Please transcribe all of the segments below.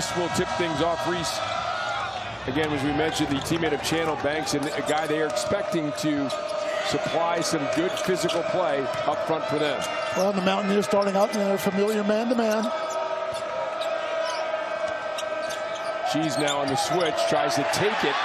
Reese will tip things off. Reese, again, as we mentioned, the teammate of Channel Banks, and a guy they are expecting to supply some good physical play up front for them. Well, the Mountaineers starting out in their familiar man-to-man. She's now on the switch, tries to take it,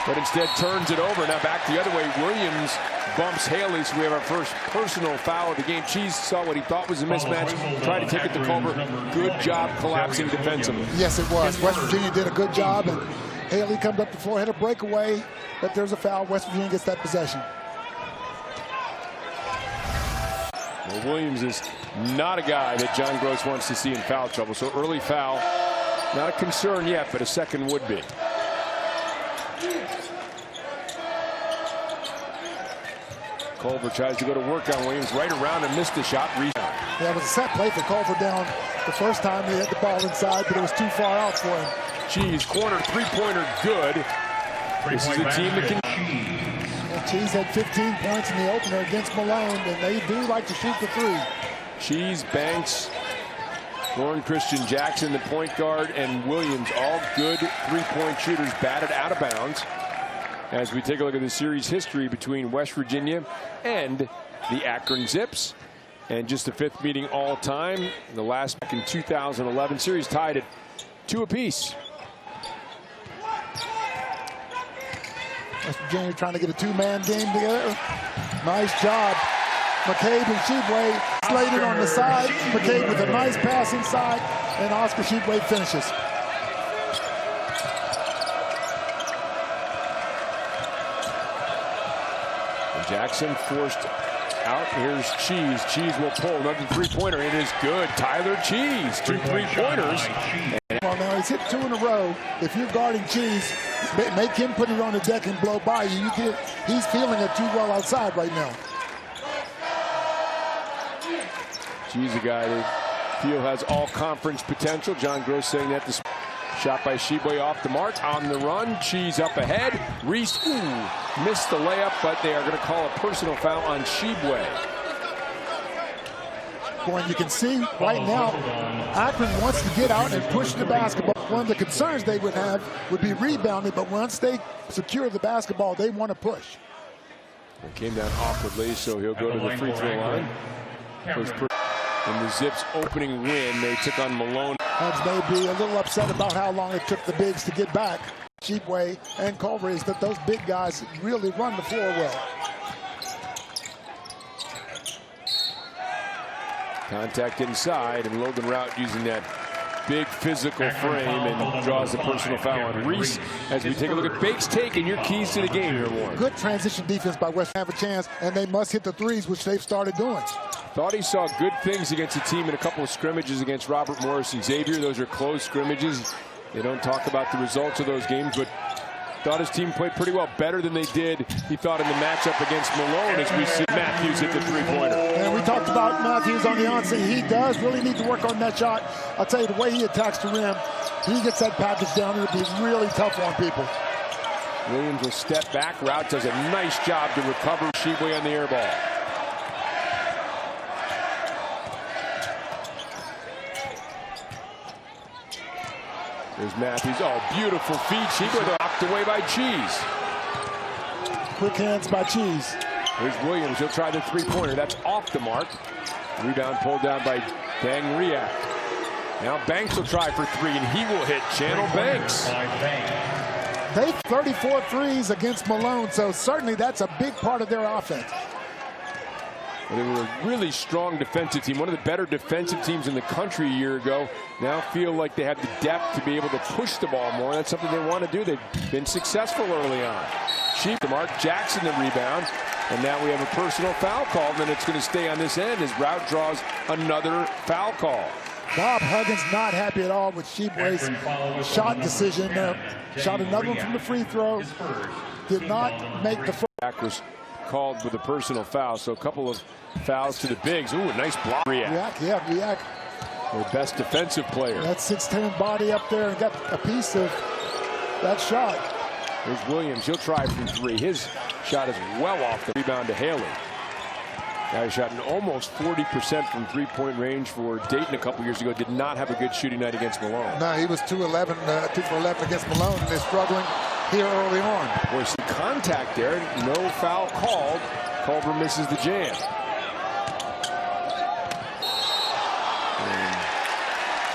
but instead turns it over. Now back the other way. Williams bumps Haley, so we have our first personal foul of the game. Cheese saw what he thought was a mismatch, tried to take it to Culver. Good job collapsing defensively. Yes, it was. West Virginia did a good job, and Haley comes up the floor, had a breakaway, but there's a foul. West Virginia gets that possession. Well, Williams is not a guy that John Gross wants to see in foul trouble, so early foul, not a concern yet, but a second would be. Culver tries to go to work on Williams, right around and missed the shot. Rebound. Yeah, it was a set play for Culver down the first time he had the ball inside, but it was too far out for him. Cheese, corner three-pointer, good. This is a team that can... Cheese had 15 points in the opener against Malone, and they do like to shoot the three. Cheese, Banks, Lauren Christian Jackson, the point guard, and Williams, all good three-point shooters, batted out of bounds. As we take a look at the series history between West Virginia and the Akron Zips. And just the fifth meeting all time. The last back in 2011. Series tied at 2 apiece. West Virginia trying to get a two-man game together. Nice job. McCabe and Sheepway slated on the side. McCabe with a nice pass inside, and Oscar Sheepway finishes. Jackson forced out. Here's Cheese. Cheese will pull another three-pointer. It is good. Tyler Cheese, 2 three-pointers. Well, now he's hit 2 in a row. If you're guarding Cheese, make him put it on the deck and blow by you. He's feeling it too well outside right now. Cheese, a guy that feel has all conference potential. John Gross saying that. The shot by Sheboy off the mark, on the run. Cheese up ahead. Reese missed the layup, but they are going to call a personal foul on Sheboy. Boy, you can see right now, Akron wants to get out and push the basketball. One of the concerns they would have would be rebounding, but once they secure the basketball, they want to push. It came down awkwardly, so he'll go to the free throw line. In the Zips opening win, they took on Malone. Heads may be a little upset about how long it took the bigs to get back. Sheepway and Culver is that those big guys really run the floor well. Contact inside, and Logan Rout using that big physical frame and draws the personal foul on Reese. As we take a look at Bates take and your keys to the game here, Warren. Good transition defense by West. Have a chance, and they must hit the threes, which they've started doing. Thought he saw good things against the team in a couple of scrimmages against Robert Morris and Xavier. Those are close scrimmages. They don't talk about the results of those games, but thought his team played pretty well, better than they did, he thought, in the matchup against Malone, as we see Matthews hit the three-pointer. And we talked about Matthews on the onset. He does really need to work on that shot. I'll tell you, the way he attacks the rim, he gets that package down, it'll be really tough on people. Williams will step back. Rout does a nice job to recover. Sheboy on the air ball. There's Matthews. Oh, beautiful feed. Sheboy knocked away by Cheese. Quick hands by Cheese. Here's Williams. He'll try the three-pointer. That's off the mark. Rebound pulled down by Dang Riak. Now Banks will try for three, and he will hit Channel Banks. They 34 threes against Malone, so certainly that's a big part of their offense. Well, they were a really strong defensive team, one of the better defensive teams in the country a year ago. Now feel like they have the depth to be able to push the ball more. That's something they want to do. They've been successful early on. Sheep to Mark Jackson the rebound, and now we have a personal foul call, and it's going to stay on this end as Rout draws another foul call. Bob Huggins not happy at all with Sheepway's shot decision. Shot another one from the free throw. Did not make the first. Back was called with a personal foul, so a couple of fouls to the bigs. Ooh, a nice block. Riak, yeah, Riak. Their best defensive player. That 6'10" body up there and got a piece of that shot. Here's Williams. He'll try from three. His shot is well off the rebound to Haley. Guy shot an almost 40% from three-point range for Dayton a couple years ago. Did not have a good shooting night against Malone. No, he was 2 for 11 against Malone, and they're struggling here early on. Boy, some contact there. No foul called. Culver misses the jam.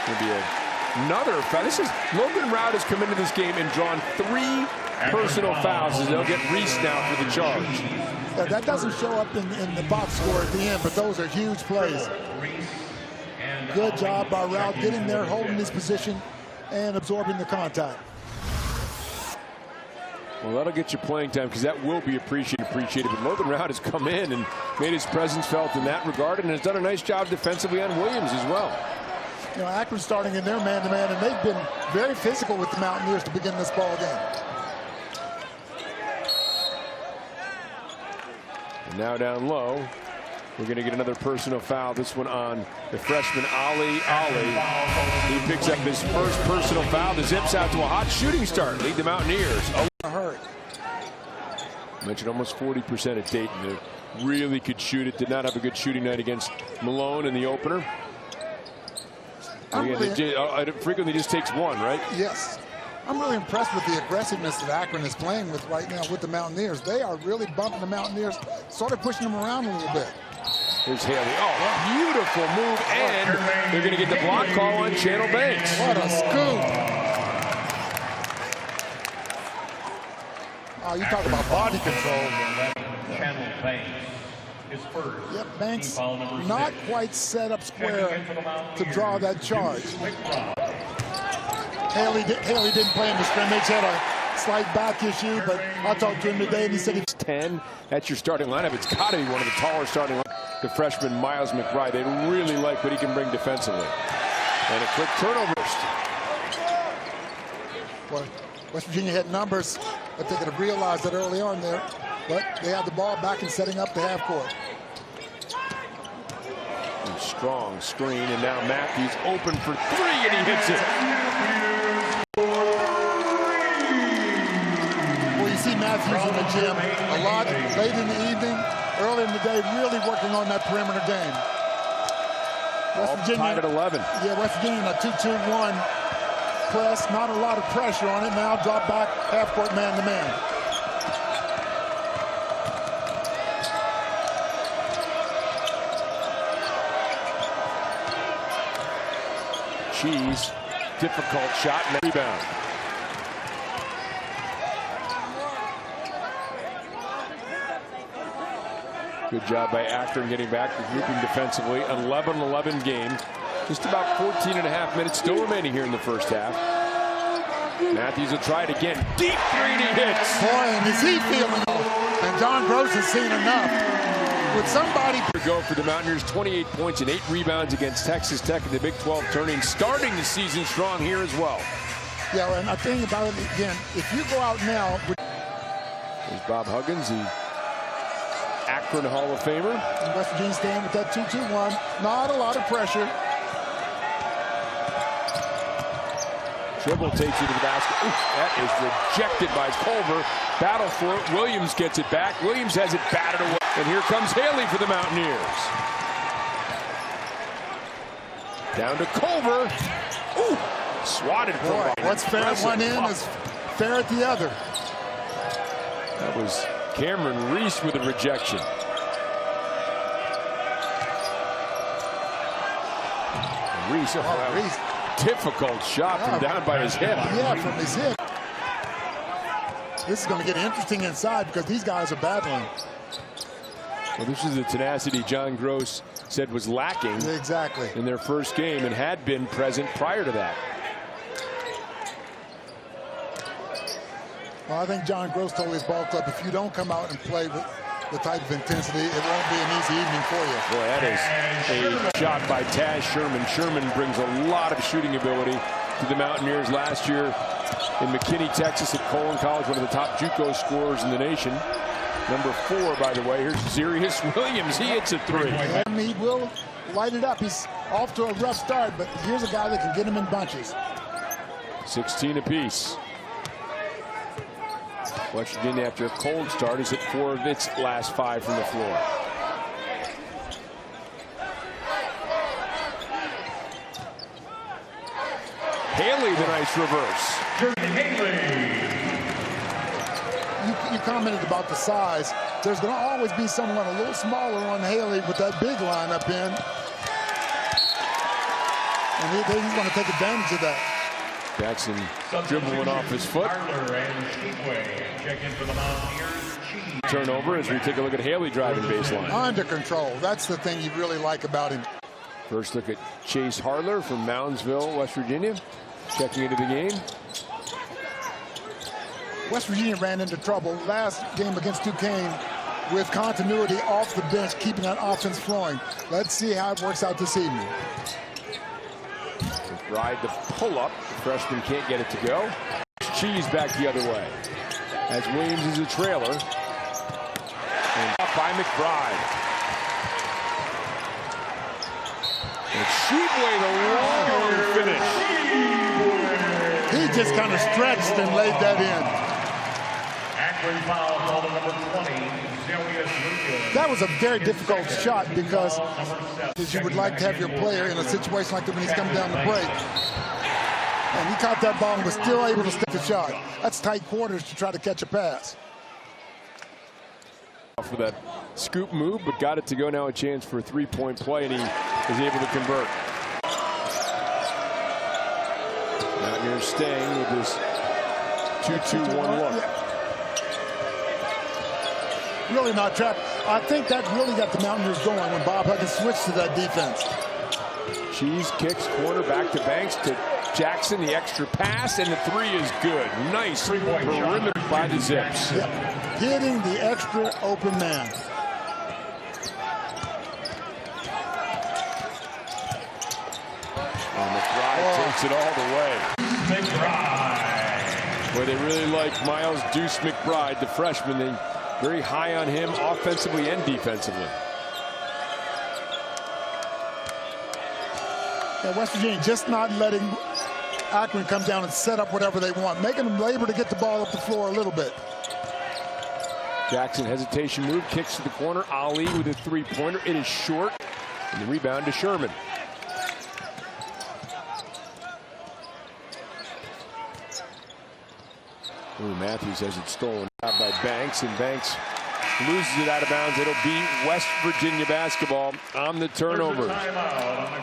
Going to be another foul. Logan Rout has come into this game and drawn 3 personal fouls, as they'll get Reese now for the charge. Yeah, that doesn't show up in the box score at the end, but those are huge plays. Good job by Rout getting there, holding his position, and absorbing the contact. Well, that'll get you playing time, because that will be appreciated. But Logan Rout has come in and made his presence felt in that regard, and has done a nice job defensively on Williams as well. You know, Akron starting in their man-to-man, and they've been very physical with the Mountaineers to begin this ball game. And now down low, we're going to get another personal foul. This one on the freshman Ali. He picks up his first personal foul. The Zips out to a hot shooting start. Lead the Mountaineers. Hurt. Mentioned almost 40% at Dayton. They really could shoot it. Did not have a good shooting night against Malone in the opener. It frequently just takes one, right? Yes. I'm really impressed with the aggressiveness that Akron is playing with right now with the Mountaineers. They are really bumping the Mountaineers, sort of pushing them around a little bit. Here's Haley. Oh, beautiful move, and they're going to get the block call on Channel Banks. What a scoop. Oh, you talk about body control. Channel Banks. Yep, Banks not quite set up square to draw that charge. Haley didn't play in the scrimmage, had a slight back issue, but I talked to him today and he said he's 10. That's your starting lineup. It's got to be one of the taller starting lineup. The freshman Miles McBride. They really like what he can bring defensively. And a quick turnover. Well, West Virginia had numbers, but they could have realized that early on there. But they have the ball back and setting up the half court. Strong screen, and now Matthews open for 3, and he hits it. Well, you see Matthews in the gym a lot late in the evening, early in the day, really working on that perimeter game. West Virginia tied at 11. Yeah, West Virginia in a 2-2-1 press, not a lot of pressure on it. Now drop back half court man to man. Cheese, difficult shot and rebound. Good job by Akron getting back, regrouping defensively. An 11-11 game. Just about 14.5 minutes still remaining here in the first half. Matthews will try it again. Deep 3, and he hits. Boy, and is he feeling off. And John Gross has seen enough. With somebody go for the Mountaineers, 28 points and 8 rebounds against Texas Tech in the Big 12 tourney, starting the season strong here as well. Yeah, and I think about it again, if you go out now. There's Bob Huggins, the Akron Hall of Famer. And West Virginia staying with that 2-2-1. Not a lot of pressure. Dribble takes you to the basket. Ooh, that is rejected by Culver. Battle for it. Williams gets it back. Williams has it batted away. And here comes Haley for the Mountaineers. Down to Culver. Ooh, swatted. Boy, what's fair at one end is fair at the other. That was Cameron Reese with a rejection. Reese, Reese. Difficult shot from down by his hip. Yeah, from his hip. This is going to get interesting inside because these guys are battling. Well, this is the tenacity John Gross said was lacking exactly in their first game and had been present prior to that. Well, I think John Gross told his ball club, if you don't come out and play with the type of intensity, it won't be an easy evening for you. Boy, that is a shot by Taz Sherman. Sherman brings a lot of shooting ability to the Mountaineers last year in McKinney, Texas at Colon College, one of the top JUCO scorers in the nation. Number 4, by the way. Here's Zarius Williams. He hits a 3. And he will light it up. He's off to a rough start, but here's a guy that can get him in bunches. 16 apiece. West Virginia, after a cold start, is at 4 of its last 5 from the floor. Haley, the nice reverse. You commented about the size. There's going to always be someone a little smaller on Haley with that big line up in. And he's going to take advantage of that. Jackson dribbling off his foot. Turnover as we take a look at Haley driving baseline. Under control. That's the thing you really like about him. First look at Chase Harler from Moundsville, West Virginia, checking into the game. West Virginia ran into trouble last game against Duquesne with continuity off the bench, keeping that offense flowing. Let's see how it works out this evening. Ride the pull-up. The freshman can't get it to go. Cheese back the other way as Williams is a trailer. And up by McBride. And Sheepway, the long finish. He just kind of stretched and laid that in. Akron foul called on number 20. That was a very difficult shot because you would like to have your player in a situation like that when he's coming down the break. And he caught that ball and was still able to stick the shot. That's tight quarters to try to catch a pass. For that scoop move, but got it to go now. A chance for a three-point play, and he is able to convert. Mountaineers staying with this 2-2-1 look. Really not trapped. I think that really got the Mountaineers going when Bob Huggins switched to that defense. Cheese kicks corner back to Banks to Jackson, the extra pass, and the three is good. Nice perimeter by the Zips. Yep. Hitting the extra open man. McBride takes it all the way. McBride. Boy, they really like Miles Deuce McBride, the freshman. They very high on him offensively and defensively. Yeah, West Virginia just not letting Akron come down and set up whatever they want, making them labor to get the ball up the floor a little bit. Jackson hesitation move, kicks to the corner. Ali with a three-pointer. It is short. And the rebound to Sherman. Ooh, Matthews has it stolen out by Banks, and Banks loses it out of bounds. It'll be West Virginia basketball on the turnover.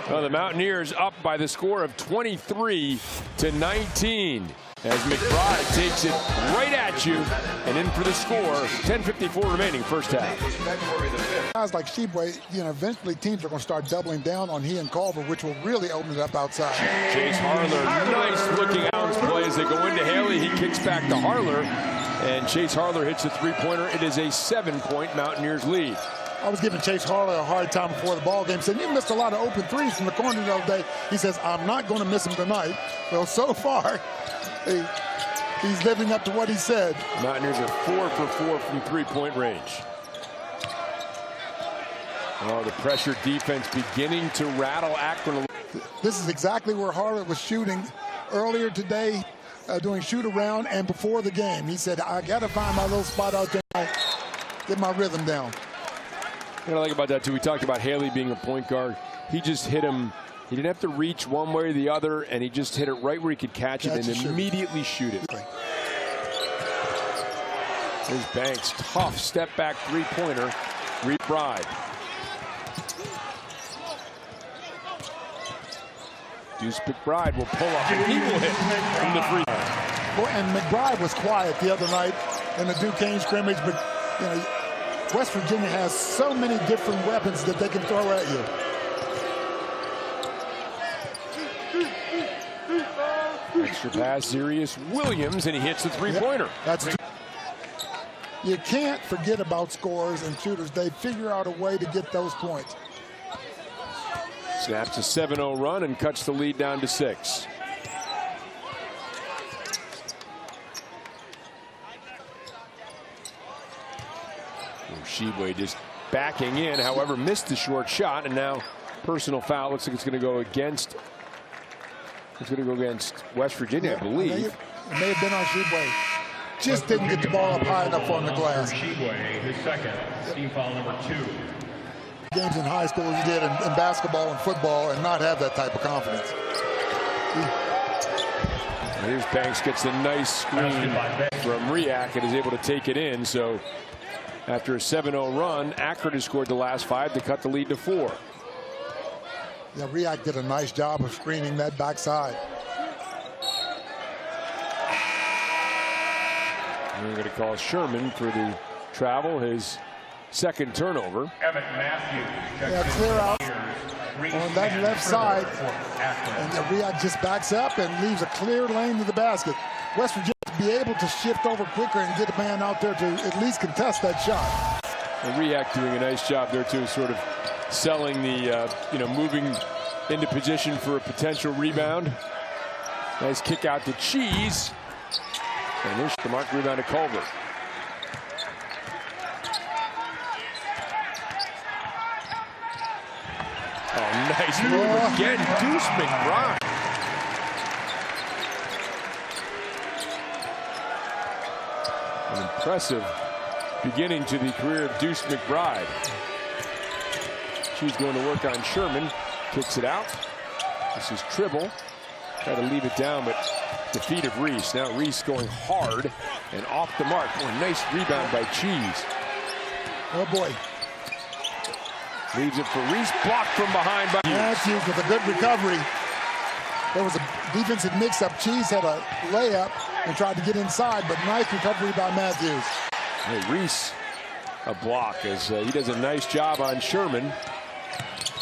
Well, the Mountaineers up by the score of 23-19 as McBride takes it right at you and in for the score. 10:54 remaining, first half. Guys like Sheepway, eventually teams are going to start doubling down on he and Culver, which will really open it up outside. Chase Harler, nice looking bounce play as they go into Haley. He kicks back to Harler, and Chase Harler hits a three-pointer. It is a 7-point Mountaineers lead. I was giving Chase Harler a hard time before the ball game. Said, you missed a lot of open threes from the corner the other day. He says, I'm not going to miss them tonight. Well, so far, he's living up to what he said. Mountaineers are 4 for 4 from three-point range. Oh, the pressure defense beginning to rattle Akron. This is exactly where Harler was shooting earlier today, doing shoot around and before the game. He said, I got to find my little spot out there, get my rhythm down. What I like about that, too, we talked about Haley being a point guard. He just hit him. He didn't have to reach one way or the other, and he just hit it right where he could catch it and immediately shoot it. There's Banks, tough step-back three-pointer. McBride. Deuce McBride will pull up, and he will hit from the free throw. And McBride was quiet the other night in the Duquesne scrimmage, but West Virginia has so many different weapons that they can throw at you. Extra pass, Sirius Williams, and he hits the three-pointer. Yep, that's true. You can't forget about scorers and shooters. They figure out a way to get those points. Snaps a 7-0 run and cuts the lead down to 6. Shebway just backing in, however, missed the short shot, and now personal foul. Looks like it's going to go against. It's going to go against West Virginia, I believe. It may have been on Shebway. Just didn't get the ball up high enough on the glass. Shebway, his second, team foul number 2. Games in high school as he did in basketball and football, and not have that type of confidence. Here's Banks, gets a nice screen from Riak and is able to take it in. So after a 7-0 run, Akron has scored the last 5 to cut the lead to 4. Yeah, Riak did a nice job of screening that backside. We're going to call Sherman for the travel, his second turnover. Yeah, clear out on that left side, and Riak just backs up and leaves a clear lane to the basket. West Virginia to be able to shift over quicker and get a man out there to at least contest that shot. And Riak doing a nice job there too, sort of selling the moving into position for a potential rebound. Nice kick out to Cheese, and there's the mark rebound to Culver. Oh, nice move again, Deuce McBride. An impressive beginning to the career of Deuce McBride. She's going to work on Sherman, kicks it out. This is Tribble, try to leave it down, but the feet of Reese. Now Reese going hard and off the mark. Oh, a nice rebound by Cheese. Oh boy. Leaves it for Reese, blocked from behind by Matthews with a good recovery. There was a defensive mix-up. Cheese had a layup and tried to get inside, but nice recovery by Matthews. Hey, Reese, a block as he does a nice job on Sherman.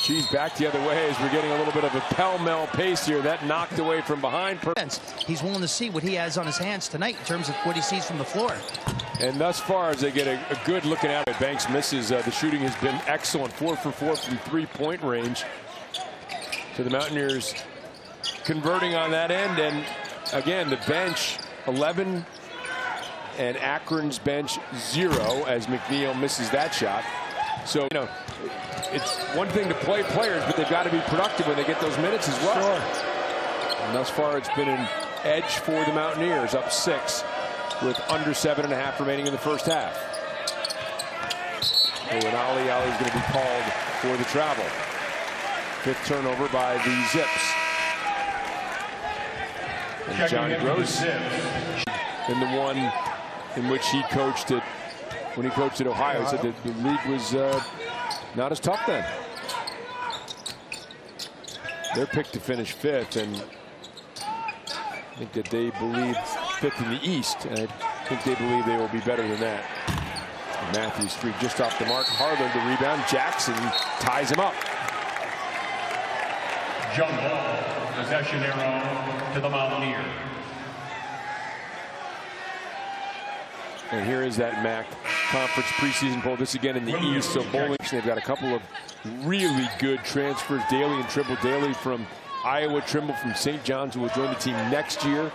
Cheese back the other way as we're getting a little bit of a pell-mell pace here. That knocked away from behind. He's willing to see what he has on his hands tonight in terms of what he sees from the floor. And thus far, as they get a good looking at it, Banks misses. The shooting has been excellent. 4 for 4 from three-point range. So the Mountaineers converting on that end. And again, the bench 11 and Akron's bench 0 as McNeil misses that shot. So, it's one thing to play players, but they've got to be productive when they get those minutes as well. Sure. And thus far, it's been an edge for the Mountaineers, up 6 with under 7.5 remaining in the first half. Oh, and Ali's going to be called for the travel. 5th turnover by the Zips. And Johnny Gross in the one in which he coached at, when he coached at Ohio, he said that the league was not as tough then. They're picked to finish 5th, and I think that they believe 5th in the East, and I think they believe they will be better than that. And Matthews 3 just off the mark. Harlan the rebound. Jackson ties him up. Jump ball, possession arrow to the Mountaineers. And here is that MAC conference preseason poll. This again in the East. So bowling, they've got a couple of really good transfers. Daly and Trimble. Daly from Iowa, Trimble from St. John's, who will join the team next year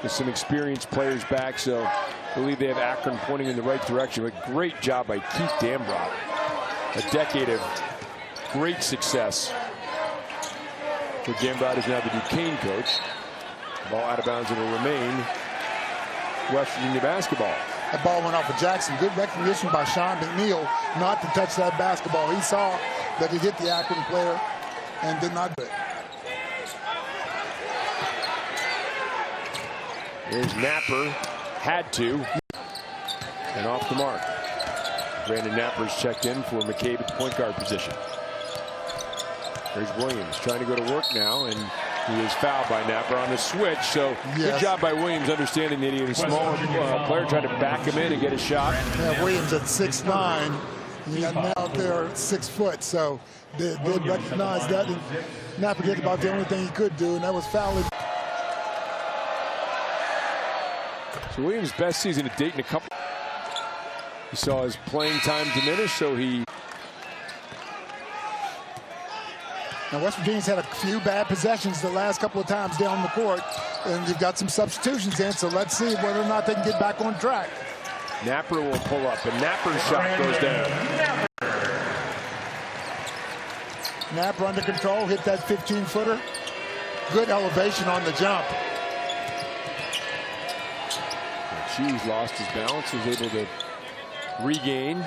with some experienced players back. So I believe they have Akron pointing in the right direction. But great job by Keith Dambrot. A decade of great success. So Dambrot is now the Duquesne coach. Ball out of bounds, and will remain West Virginia basketball. That ball went off of Jackson. Good recognition by Sean McNeil not to touch that basketball. He saw that it hit the Akron player and did not do it. There's Napper, had to, and off the mark. Brandon Napper's checked in for McCabe at the point guard position. There's Williams trying to go to work now, and he is fouled by Napper on the switch. So good job by Williams, understanding that he had a smaller player trying to back him in and get a shot. Yeah, Williams at 6'9", he got now there 6 foot, so they recognized that, and Napper did about the only thing he could do, and that was fouling. So Williams' best season at Dayton, he saw his playing time diminish, so he. Now West Virginia's had a few bad possessions the last couple of times down the court, and you've got some substitutions in, so let's see whether or not they can get back on track. Napper will pull up, and Napper's shot goes down. Napper under control, hit that 15-footer. Good elevation on the jump. Cheese lost his balance, was able to regain.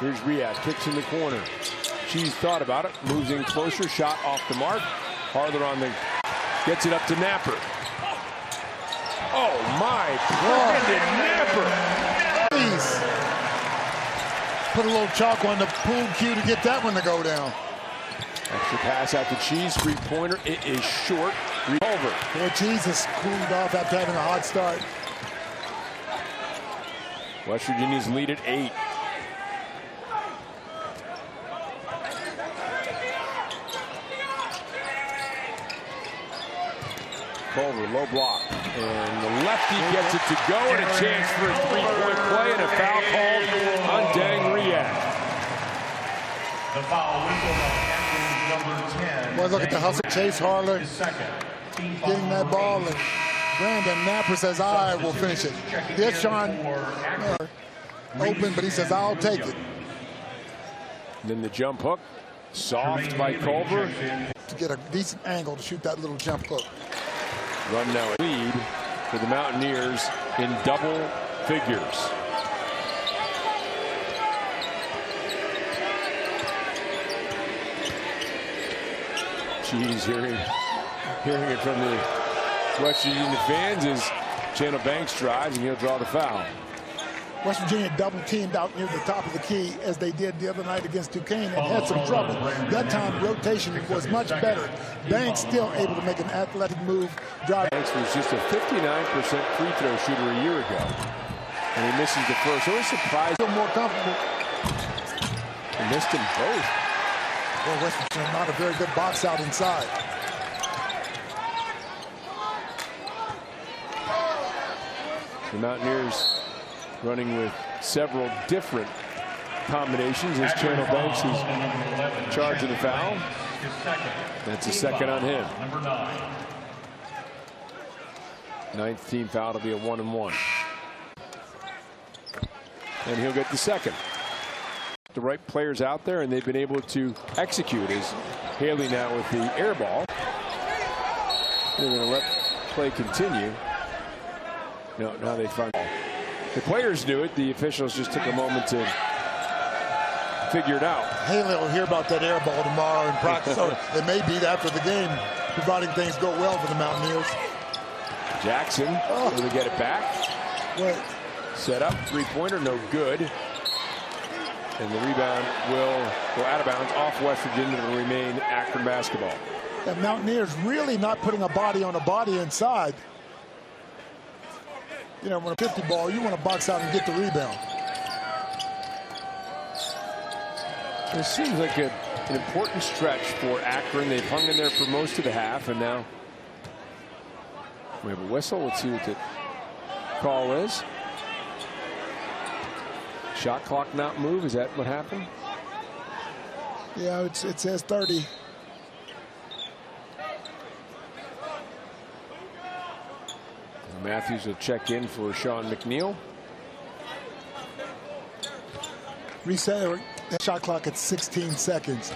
Here's Riak, kicks in the corner. She's thought about it, moves in closer, shot off the mark. Harder on the, gets it up to Napper. Oh my, Brandon Napper. Please. Put a little chalk on the pool cue to get that one to go down. Extra pass out to Cheese, three-pointer. It is short. Over. Boy, Cheese has cooled off after having a hot start. West Virginia's lead at 8. Culver, low block. And the lefty gets it to go, and a chance for a three-point play, and a foul called on Dang Riyad. The foul whistle on Akron's number 10. Boy, look at the hustle. Chase Harler getting that ball, and Brandon Napper says, I will finish it. Deshaun open, but he says, I'll take it. And then the jump hook, soft by Culver. To get a decent angle to shoot that little jump hook. Run now lead for the Mountaineers in double figures. Cheese hearing it from the West Virginia fans as Chandler Banks drives, and he'll draw the foul. West Virginia double teamed out near the top of the key as they did the other night against Duquesne and had some trouble. That time rotation was much better. Banks still able to make an athletic move. Drive. Banks was just a 59% free throw shooter a year ago. And he misses the first. So he's surprised. Still more comfortable. He missed them both. Well, West Virginia not a very good box out inside. The Mountaineers running with several different combinations as Chandler Banks is in charge of the foul. That's a second on him. Ninth team foul to be a 1-and-1. And he'll get the second. The right players out there, and they've been able to execute as Haley now with the air ball. They're going to let play continue. No, now they find the players knew it. The officials just took a moment to figure it out. Haley will hear about that air ball tomorrow in practice. So it may be after the game, providing things go well for the Mountaineers. Jackson, will they get it back? Wait. Set up, three-pointer, no good. And the rebound will go out of bounds off West Virginia to remain Akron basketball. The Mountaineers really not putting a body on a body inside. You know, when a 50 ball, you want to box out and get the rebound. It seems like an important stretch for Akron. They've hung in there for most of the half, and now we have a whistle. Let's see what the call is. Shot clock not move. Is that what happened? Yeah, it says 30. Matthews will check in for Sean McNeil. Reset that shot clock at 16 seconds.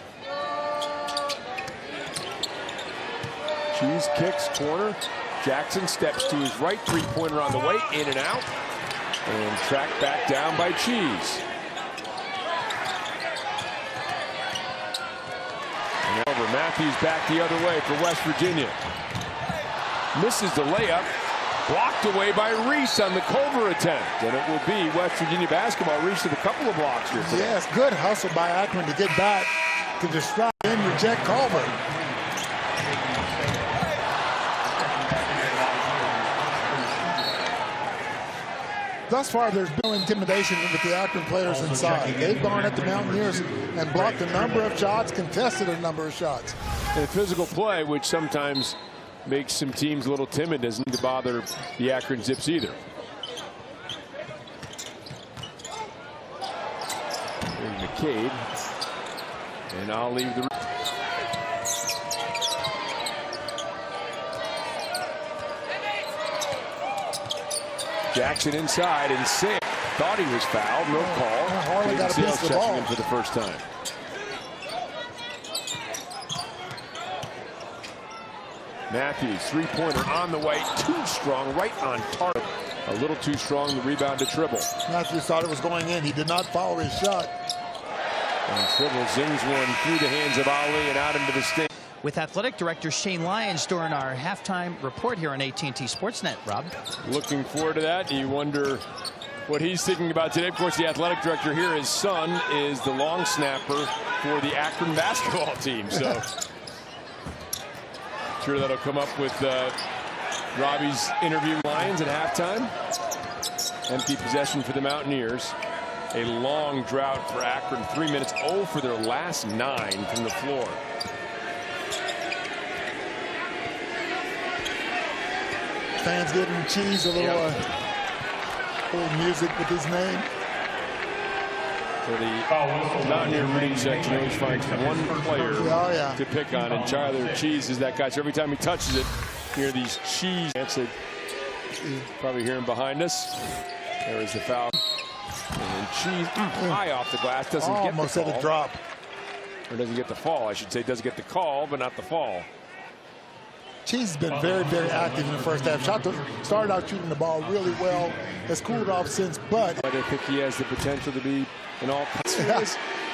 Cheese kicks corner. Jackson steps to his right, three-pointer on the way, in and out. And tracked back down by Cheese. And over, Matthews back the other way for West Virginia. Misses the layup. Blocked away by Reese on the Culver attempt. And it will be West Virginia basketball. Reese with a couple of blocks here today. Yes, good hustle by Akron to get back to distract and reject Culver. Thus far, there's no intimidation with the Akron players inside. They've gone at the Mountaineers and blocked a number of shots, contested a number of shots. And physical play, which sometimes makes some teams a little timid, doesn't need to bother the Akron Zips either. There's McCabe. And I'll leave the... Jackson inside, and Sam thought he was fouled. No call. Harley got a piece of the ball. In for the first time. Matthews, three-pointer on the way. Too strong, right on target. A little too strong, the rebound to Tribble. Matthews thought it was going in. He did not follow his shot. And Tribble zings one through the hands of Ali and out into the stand. With athletic director Shane Lyons during our halftime report here on AT&T Sportsnet, Rob. Looking forward to that. You wonder what he's thinking about today. Of course, the athletic director here, his son, is the long snapper for the Akron basketball team. So I'm sure that'll come up with Robbie's interview. Lions at halftime. Empty possession for the Mountaineers. A long drought for Akron. 3 minutes. 0 for their last 9 from the floor. Fans getting cheese a little, little music with his name. For the Mountaineer reading section, always finds one player to pick on, and Tyler Cheese is that guy. So every time he touches it, you hear these cheese. You probably hear him behind us. There is the foul. And Cheese high off the glass, doesn't get the almost call. at a drop. Or doesn't get the fall, I should say. Doesn't get the call, but not the fall. Cheese has been very, very active in the first half. Started out shooting the ball really well. Has cooled off since, but I think he has the potential to be an all.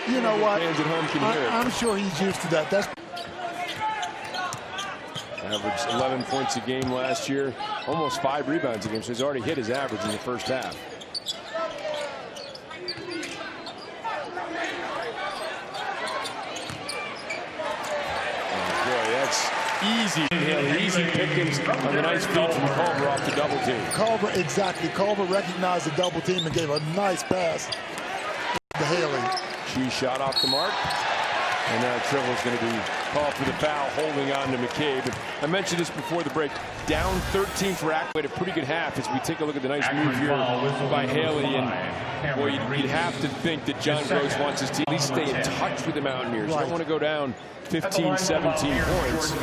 You know what? Fans at home can hear it. I'm sure he's used to that. That's Averaged 11 points a game last year, almost 5 rebounds a game, so he's already hit his average in the first half. Oh boy, that's easy. Easy pickings on the nice feed from Culver off the double team. Culver, exactly. Culver recognized the double team and gave a nice pass to Haley. She shot off the mark. And now Tribble's going to be called for the foul, holding on to McCabe. I mentioned this before the break. Down 13 for Akron. A pretty good half as we take a look at the nice move here by Haley. And boy, you'd have to think that John Gross wants his team at least stay in touch with the Mountaineers. Right. Don't want to go down 15, 17 points.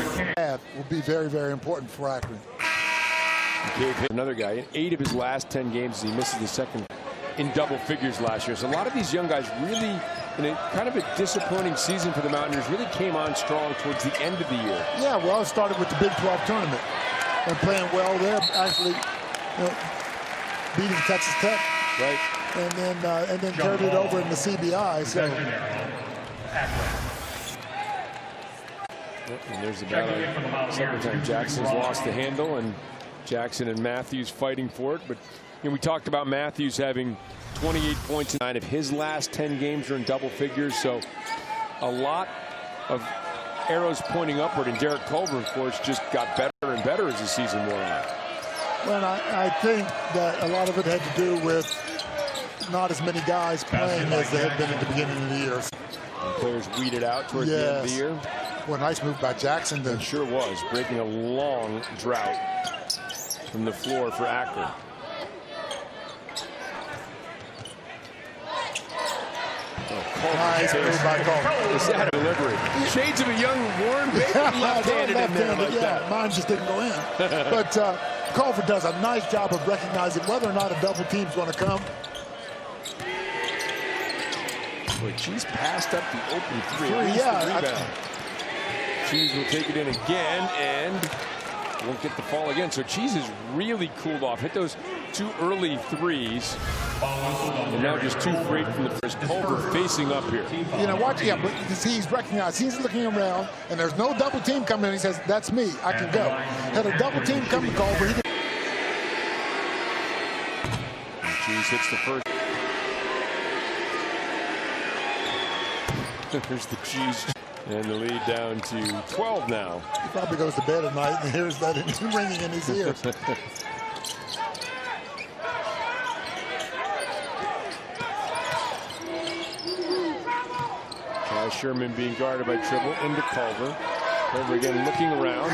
Will be very, very important for Akron. McCabe hit another guy in 8 of his last 10 games as he misses the second in double figures last year. So a lot of these young guys really, in a kind of a disappointing season for the Mountaineers, really came on strong towards the end of the year. Yeah, well, it started with the Big 12 tournament and playing well there, actually beating Texas Tech. Right. And then carried it over in the CBI. So. And there's the battle. Second time Jackson's lost the handle, and Jackson and Matthews fighting for it. But we talked about Matthews having 28 points in 9 of his last 10 games are in double figures. So a lot of arrows pointing upward. And Derek Culver, of course, just got better and better as the season wore on. Well, I think that a lot of it had to do with not as many guys playing as they had been at the beginning of the year. And players weeded out towards the end of the year. Well, nice move by Jackson. It sure was, breaking a long drought from the floor for Akron. Nice move by Culver. Is that a delivery? Shades of a young Warren Baker left-handed in there like that. Mine just didn't go in. But Culver does a nice job of recognizing whether or not a double team's going to come. Boy, Cheese passed up the open three. Cheese will take it in again and won't get the fall again. So Cheese has really cooled off. Hit those 2 early threes. And now just 2 straight from the first. Culver facing up here. Watch, but he's recognized. He's looking around, and there's no double team coming in. He says, that's me. I can go. Had a double team come to Culver. Cheese hits the first. There's the Cheese. And the lead down to 12 now. He probably goes to bed at night and hears that ringing in his ears. Kai Sherman being guarded by Tribble into Culver. Culver again looking around.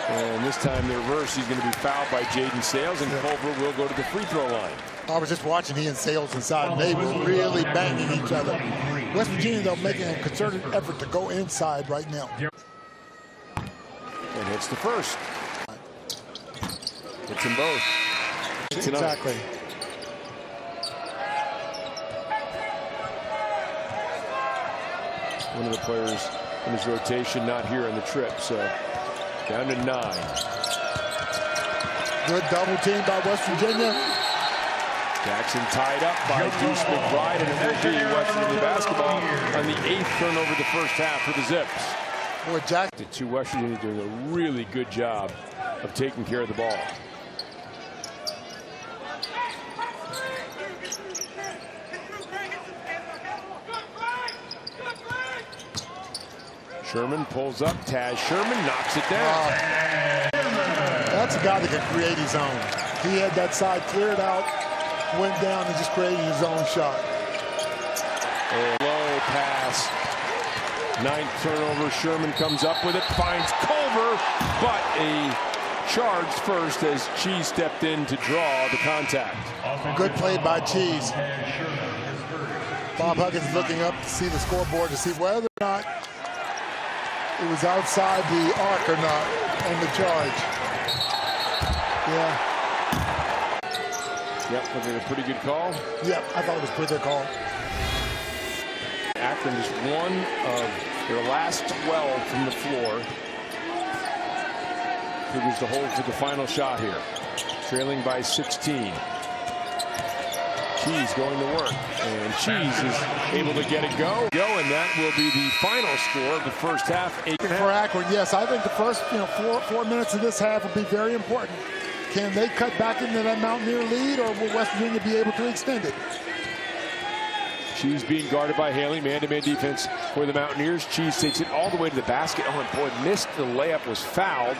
And this time the reverse, he's going to be fouled by Jaden Sales, and Culver will go to the free throw line. I was just watching he and Sales inside, and they were really banging each other. West Virginia, though, making a concerted effort to go inside right now. And hits the first. Hits them both. Exactly. One of the players in his rotation not here on the trip, so down to 9. Good double team by West Virginia. Jackson tied up by Deuce McBride, and it will be West Virginia basketball on the 8th turnover of the first half for the Zips. Boy, Jackson. The two West Virginia doing a really good job of taking care of the ball. Sherman pulls up. Taz Sherman knocks it down. That's a guy that can create his own. He had that side cleared out, went down and just created his own shot. A low pass. 9th turnover. Sherman comes up with it, finds Culver, but a charge first as Cheese stepped in to draw the contact. Good play by Cheese. Bob Huggins looking up to see the scoreboard to see whether or not it was outside the arc or not on the charge. Yeah. Yep, looking at a pretty good call. Yep, I thought it was a pretty good call. Akron is one of their last 12 from the floor. Figures to hold for the final shot here. Trailing by 16. Cheese going to work, and Cheese is able to get it go, and that will be the final score of the first half. For Akron, yes, I think the first 4 minutes of this half will be very important. Can they cut back into that Mountaineer lead, or will West Virginia be able to extend it? Cheese being guarded by Haley, man-to-man defense for the Mountaineers. Cheese takes it all the way to the basket. Oh, and boy, missed the layup, was fouled.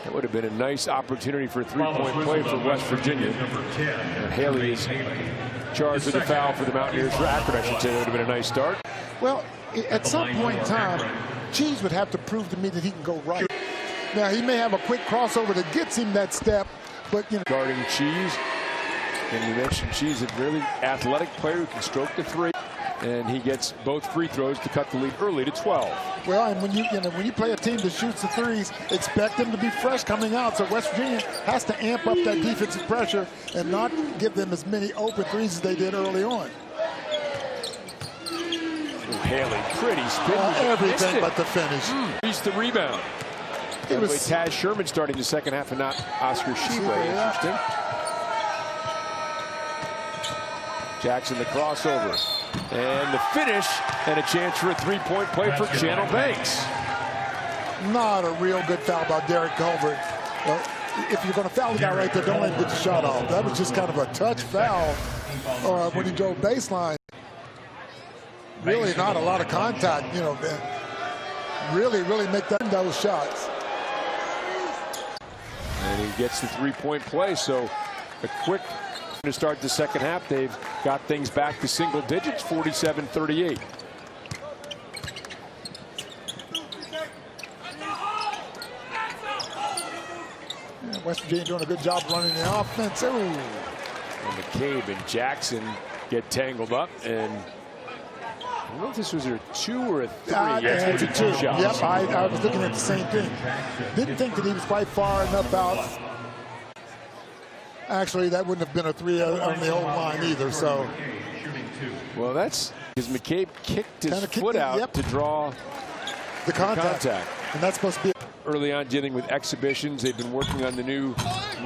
That would have been a nice opportunity for a three-point play for West Virginia. And Haley is charged with a foul for the Mountaineers. For Akron, I should say, that would have been a nice start. Well, at some point in time, Cheese would have to prove to me that he can go right. Now, he may have a quick crossover that gets him that step, but, Guarding Cheese. And you mentioned Cheese, a really athletic player who can stroke the three. And he gets both free throws to cut the lead early to 12. Well, and when you play a team that shoots the threes, expect them to be fresh coming out. So West Virginia has to amp up that defensive pressure and not give them as many open threes as they did early on. Haley, pretty spin. Everything but the finish. Reached the rebound. It was Taz Sherman starting the second half and not Oscar Sheba. Interesting. Jackson the crossover. And the finish, and a chance for a three-point play for Channel Banks. Not a real good foul by Derek Culver. If you're going to foul the guy right there, don't let him get the shot off. That was just kind of a touch foul when he drove baseline. Really not a lot of contact, really make those shots. And he gets the three-point play, so a quick to start the second half. They've got things back to single digits, 47-38. West Virginia doing a good job running the offense. Ooh. And McCabe and Jackson get tangled up, and I don't know if this was a 2 or a 3. It's a 2. Yep, I was looking at the same thing. Didn't think that he was quite far enough out. Actually, that wouldn't have been a 3 on the old line either. So, well, that's because McCabe kicked his foot out to draw the contact, and that's supposed to be early on dealing with exhibitions. They've been working on the new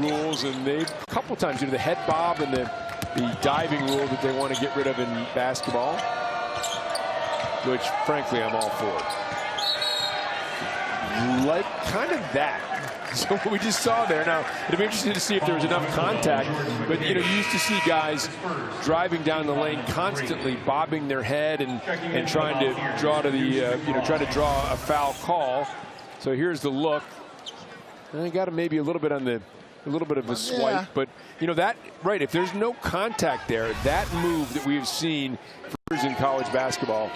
rules, and they've a couple times the head bob and the diving rule that they want to get rid of in basketball, which frankly I'm all for. Like kind of that. So what we just saw there. Now, it'll be interesting to see if there was enough contact. But, you used to see guys driving down the lane constantly, bobbing their head and trying to draw to the, trying to draw a foul call. So here's the look. And they got him maybe a little bit on a little bit of a swipe. But, that, right, if there's no contact there, that move that we have seen in college basketball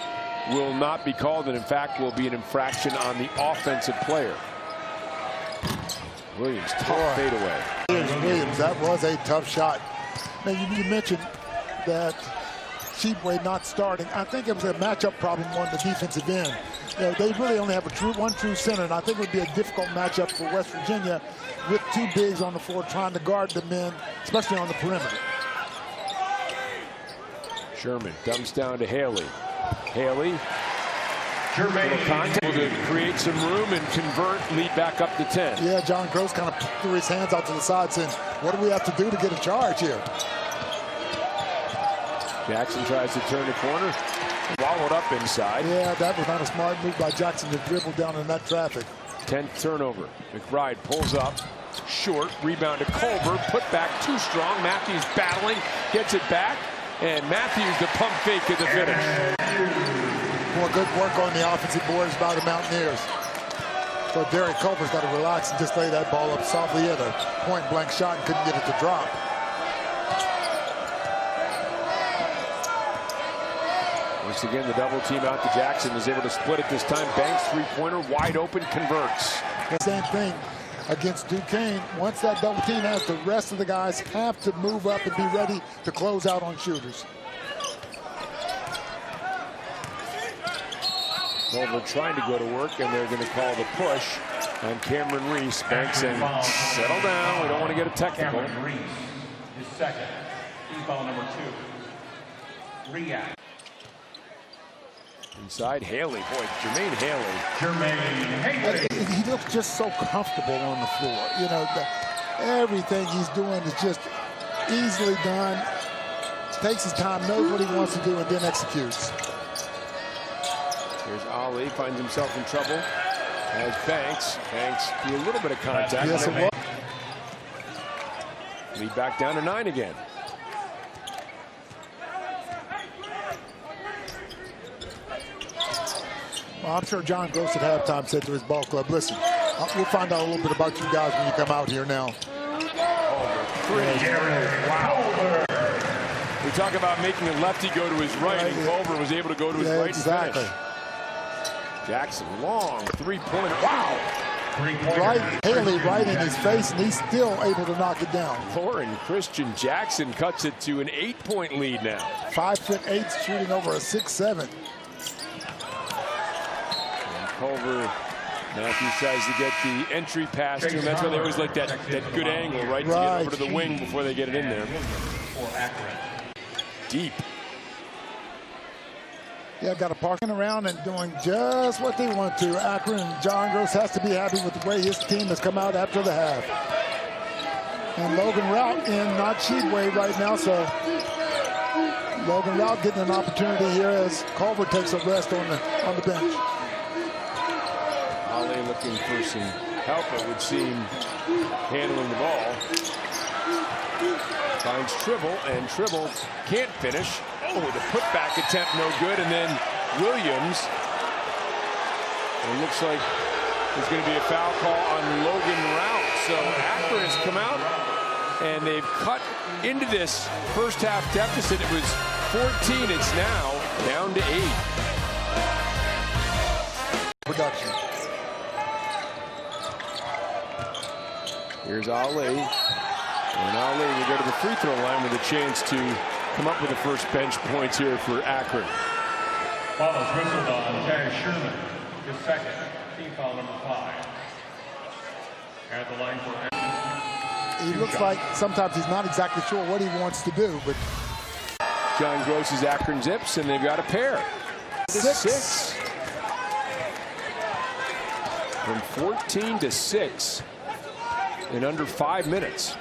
will not be called, and in fact will be an infraction on the offensive player. Williams, tough fadeaway. Williams, that was a tough shot. Now, you mentioned that Shebway not starting. I think it was a matchup problem on the defensive end. They really only have one true center, and I think it would be a difficult matchup for West Virginia with 2 bigs on the floor trying to guard the men, especially on the perimeter. Sherman dumps down to Haley. Haley Little contact to create some room and convert, lead back up to 10. Yeah, John Gross kind of threw his hands out to the side saying, what do we have to do to get a charge here? Jackson tries to turn the corner, followed up inside. Yeah, that was not a smart move by Jackson to dribble down in that traffic. 10th turnover. McBride pulls up, short, rebound to Culver, put back too strong. Matthews battling, gets it back, and Matthews the pump fake at the finish. More good work on the offensive boards by the Mountaineers. So Derek Culver's got to relax and just lay that ball up softly. He had a point-blank shot and couldn't get it to drop. Once again, the double team out to Jackson is able to split it this time. Banks three-pointer, wide open, converts. The same thing against Duquesne. Once that double team has, the rest of the guys have to move up and be ready to close out on shooters. Culver trying to go to work, and they're going to call the push on Cameron Reese. Banks saying, settle down. We don't want to get a technical. Cameron Reese, his second. Team foul number 2. React. Inside Haley. Boy, Jermaine Haley. He looks just so comfortable on the floor. You know, everything he's doing is just easily done. Takes his time, knows what he wants to do, and then executes. Here's Ali, finds himself in trouble. As Banks do a little bit of contact. Yes, it was. Lead back down to 9 again. Well, I'm sure John Gross at halftime said to his ball club, listen, we'll find out a little bit about you guys when you come out here now. Wow. We talk about making a lefty go to his right, and Culver was able to go to his right exactly. and finish. Jackson, long three-pointer. Wow! Right, Haley right in his face, and he's still able to knock it down. Lauren Christian Jackson cuts it to an 8-point lead now. 5'8", shooting over a 6'7". Culver, Matthews tries to get the entry pass to him. That's why they always like that good angle, right? To get over to the wing before they get it in there. Deep. Yeah, got a parking around and doing just what they want to. Akron and John Gross has to be happy with the way his team has come out after the half. And Logan Rout in not Sheedway right now, so Logan Rout getting an opportunity here as Culver takes a rest on the bench. Ali looking for some help, it would seem, handling the ball. Finds Tribble, and Tribble can't finish. Oh, the putback attempt no good, and then Williams. It looks like there's going to be a foul call on Logan Rout. So Akron has come out, and they've cut into this first half deficit. It was 14. It's now down to 8. Production. Here's Ali. And Ali will go to the free throw line with a chance to come up with the first bench points here for Akron. Foul is whistled on Terry Sherman, his second. Team foul number 5. At the line for He looks like sometimes he's not exactly sure what he wants to do, but John Gross is Akron Zips, and they've got a pair. 6. From 14 to 6 in under 5 minutes.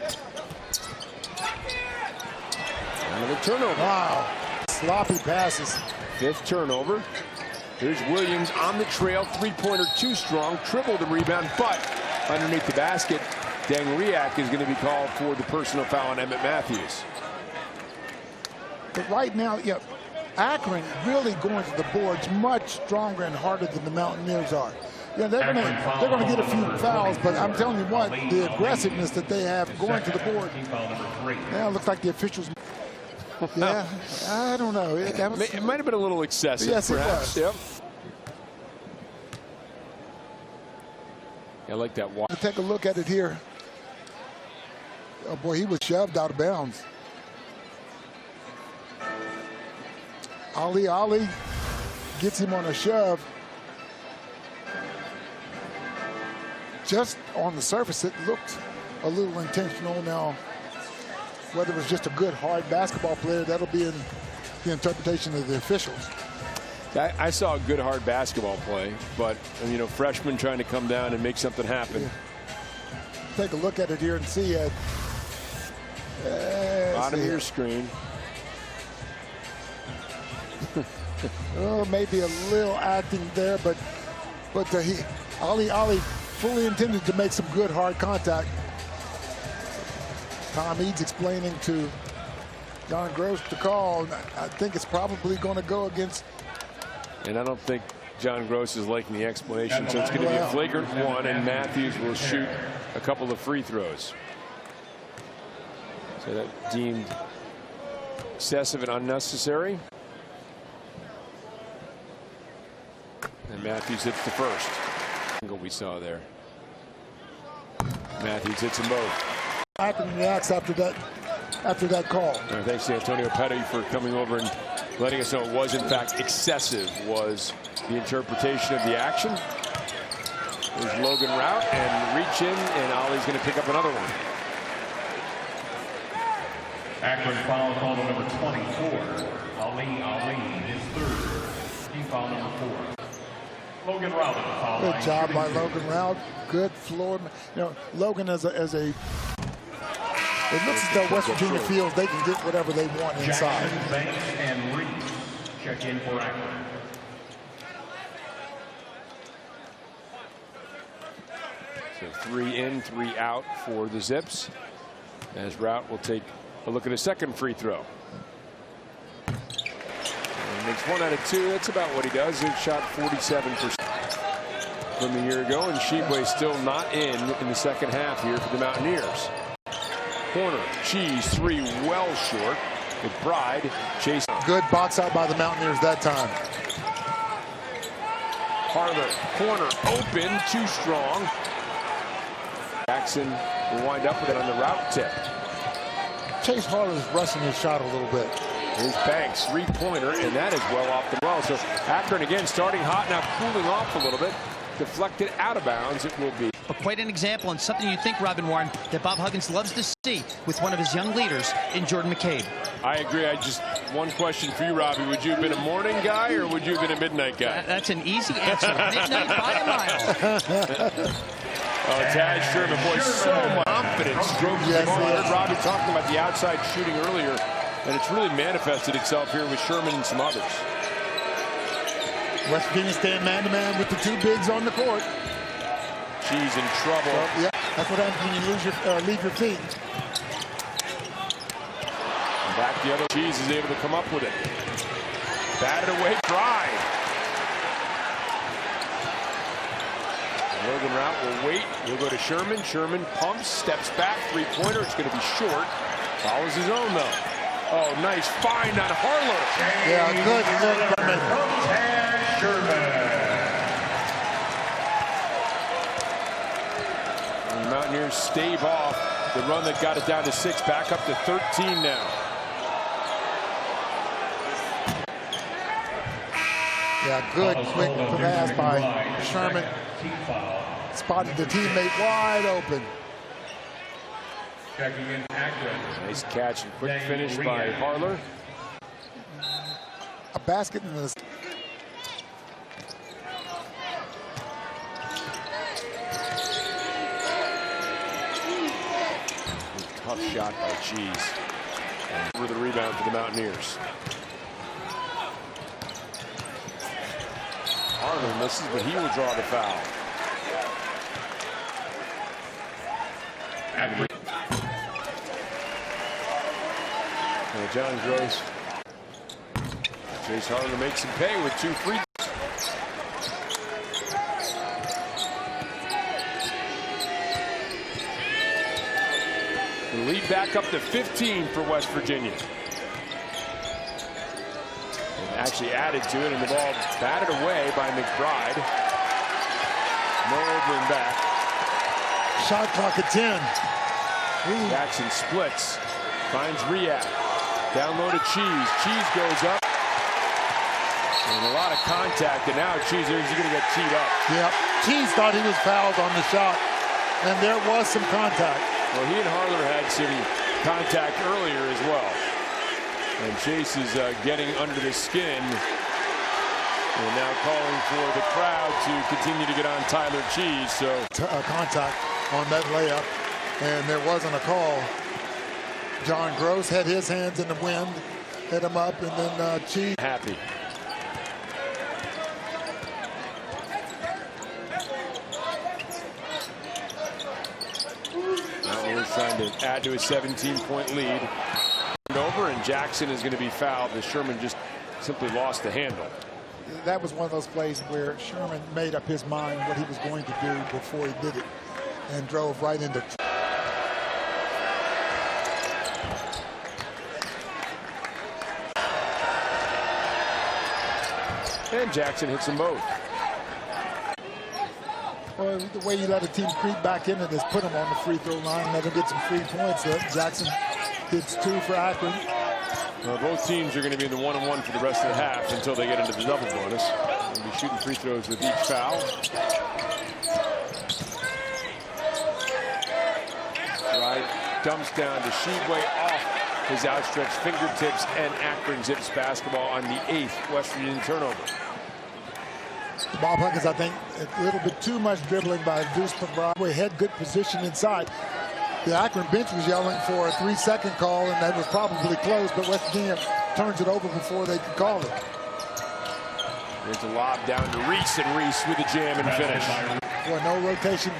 Another turnover. wow, sloppy passes. 5th turnover. Here's Williams on the trail. Three-pointer too strong. Triple the rebound, but underneath the basket, Dangriak is going to be called for the personal foul on Emmett Matthews. But right now, yeah, Akron really going to the boards much stronger and harder than the Mountaineers are. Yeah, they're going to get a few fouls, but I'm telling you what, the aggressiveness that they have going to the board. Yeah, it looks like the officials. Yeah, I don't know. It might have been a little excessive, yes, perhaps. It was. Yep. I like that walk. Take a look at it here. Oh boy, he was shoved out of bounds. Ali gets him on a shove. Just on the surface, it looked a little intentional. Now, whether it was just a good, hard basketball player, that'll be in the interpretation of the officials. I saw a good hard basketball play, but you know, freshman trying to come down and make something happen. Yeah. Take a look at it here and see it. Bottom of your screen. Oh, maybe a little acting there, but Ali fully intended to make some good hard contact. Tom Eads explaining to John Gross the call. I think it's probably going to go against. And I don't think John Gross is liking the explanation, so it's going to be a flagrant one, and Matthews will shoot a couple of free throws. So that deemed excessive and unnecessary. And Matthews hits the first. What we saw there. Matthews hits them both. Akron reacts after that call. Right, thanks to Antonio Petty for coming over and letting us know it was in fact excessive, was the interpretation of the action. There's Logan Rout and reach in, and Ollie's going to pick up another one. Akron foul call number 24. Ali, his third. Team foul number 4. Logan Rout at the foul line. Good job by Logan Rout. Good floor. You know, Logan as a it looks as though West Virginia feels they can get whatever they want inside. Jackson, Banks, and Reed check in for Akron. So 3 in, 3 out for the Zips, as Rout will take a look at his second free throw. And makes 1 out of 2. That's about what he does. He shot 47% from a year ago, and Sheboy's still not in the second half here for the Mountaineers. Corner, Cheese, 3 well short. McBride chase. Good box out by the Mountaineers that time. Harler, corner, open, too strong. Jackson will wind up with it on the route tip. Chase Harler's rushing his shot a little bit. Here's Banks, 3-pointer, and that is well off the well. So Akron again starting hot, now cooling off a little bit. Deflected out of bounds it will be. But quite an example, and something you think, Robin Warren, that Bob Huggins loves to see with one of his young leaders in Jordan McCabe. I agree. One question for you, Robbie. Would you have been a morning guy or would you have been a midnight guy? That's an easy answer. Midnight by a mile. Tad Sherman, boy, so much confidence. Yes, I heard Robbie talking about the outside shooting earlier, and it's really manifested itself here with Sherman and some others. West Virginia staying man-to-man with the 2 bigs on the court. She's in trouble. Well, yeah, that's what happens when you leave your feet. And back the other. Cheese is able to come up with it. Batted away, drive. Logan Rout will wait. He'll go to Sherman. Sherman pumps, steps back, 3-pointer. It's going to be short. Follows his own though. Oh, nice find on Harler. Yeah, good look from it. And the Mountaineers stave off the run that got it down to 6, back up to 13 now. Yeah, good quick pass by Sherman. Spotted the teammate wide open. Checking in Akron. Nice catch and quick finish by Harler. A basket in the. Tough shot by Cheese. And for the rebound for the Mountaineers. Harler misses, but he will draw the foul. And John Gross. Chase Harler makes him pay with 2 free. The lead back up to 15 for West Virginia. And actually added to it, and the ball batted away by McBride. No over and back. Shot clock at 10. Ooh. Jackson splits, finds Riyad. Downloaded Cheese. Cheese goes up. And a lot of contact, and now Cheese is going to get teed up. Yep. Cheese thought he was fouled on the shot, and there was some contact. Well, he and Harler had some contact earlier as well. And Chase is getting under the skin And now calling for the crowd to continue to get on Tyler Cheese. So contact on that layup, and there wasn't a call. John Gross had his hands in the wind, hit him up, and then Cheese. Happy. Now we're trying to add to a 17-point lead. Over, and Jackson is going to be fouled as Sherman just simply lost the handle. That was one of those plays where Sherman made up his mind what he was going to do before he did it and drove right into. And Jackson hits them both. Well, the way you let a team creep back into this, put them on the free throw line, let them get some free points. Jackson hits 2 for Akron. Well, both teams are going to be in the 1-on-1 for the rest of the half until they get into the double bonus. They'll be shooting free throws with each foul. Right, dumps down to Shebway off his outstretched fingertips, and Akron zips basketball on the 8th West Virginia turnover. Bob Huggins, I think, a little bit too much dribbling by Deuce McBride. Had good position inside. The Akron bench was yelling for a 3-second call, and that was probably close, but West Virginia turns it over before they could call it. There's a lob down to Reese, and Reese with a jam and finish. Well, no rotation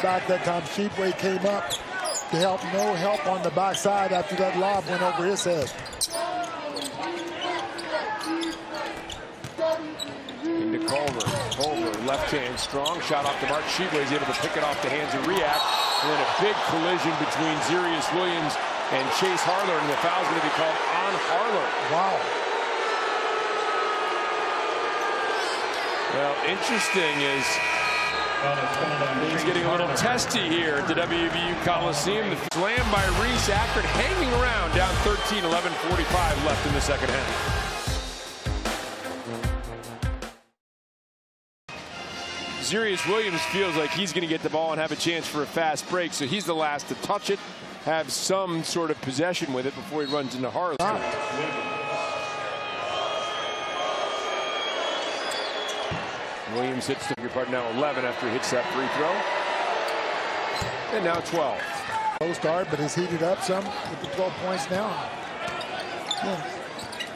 back that time. Shebway came up to help. No help on the backside after that lob went over his head. Into Culver. Culver, left hand, strong. Shot off the mark. Shebway is able to pick it off the hands of React. And then a big collision between Zarius Williams and Chase Harler, and the foul's going to be called on Harler. Wow. Well, interesting is he's getting a little testy here at the WVU Coliseum. The slam by Reese. Akron hanging around, down 13, 11:45 left in the second half. Zarius Williams feels like he's going to get the ball and have a chance for a fast break, so he's the last to touch it, have some sort of possession with it before he runs into Harlan. Williams hits the part now 11 after he hits that free throw. And now 12. Low start, but he's heated up some with the 12 points now.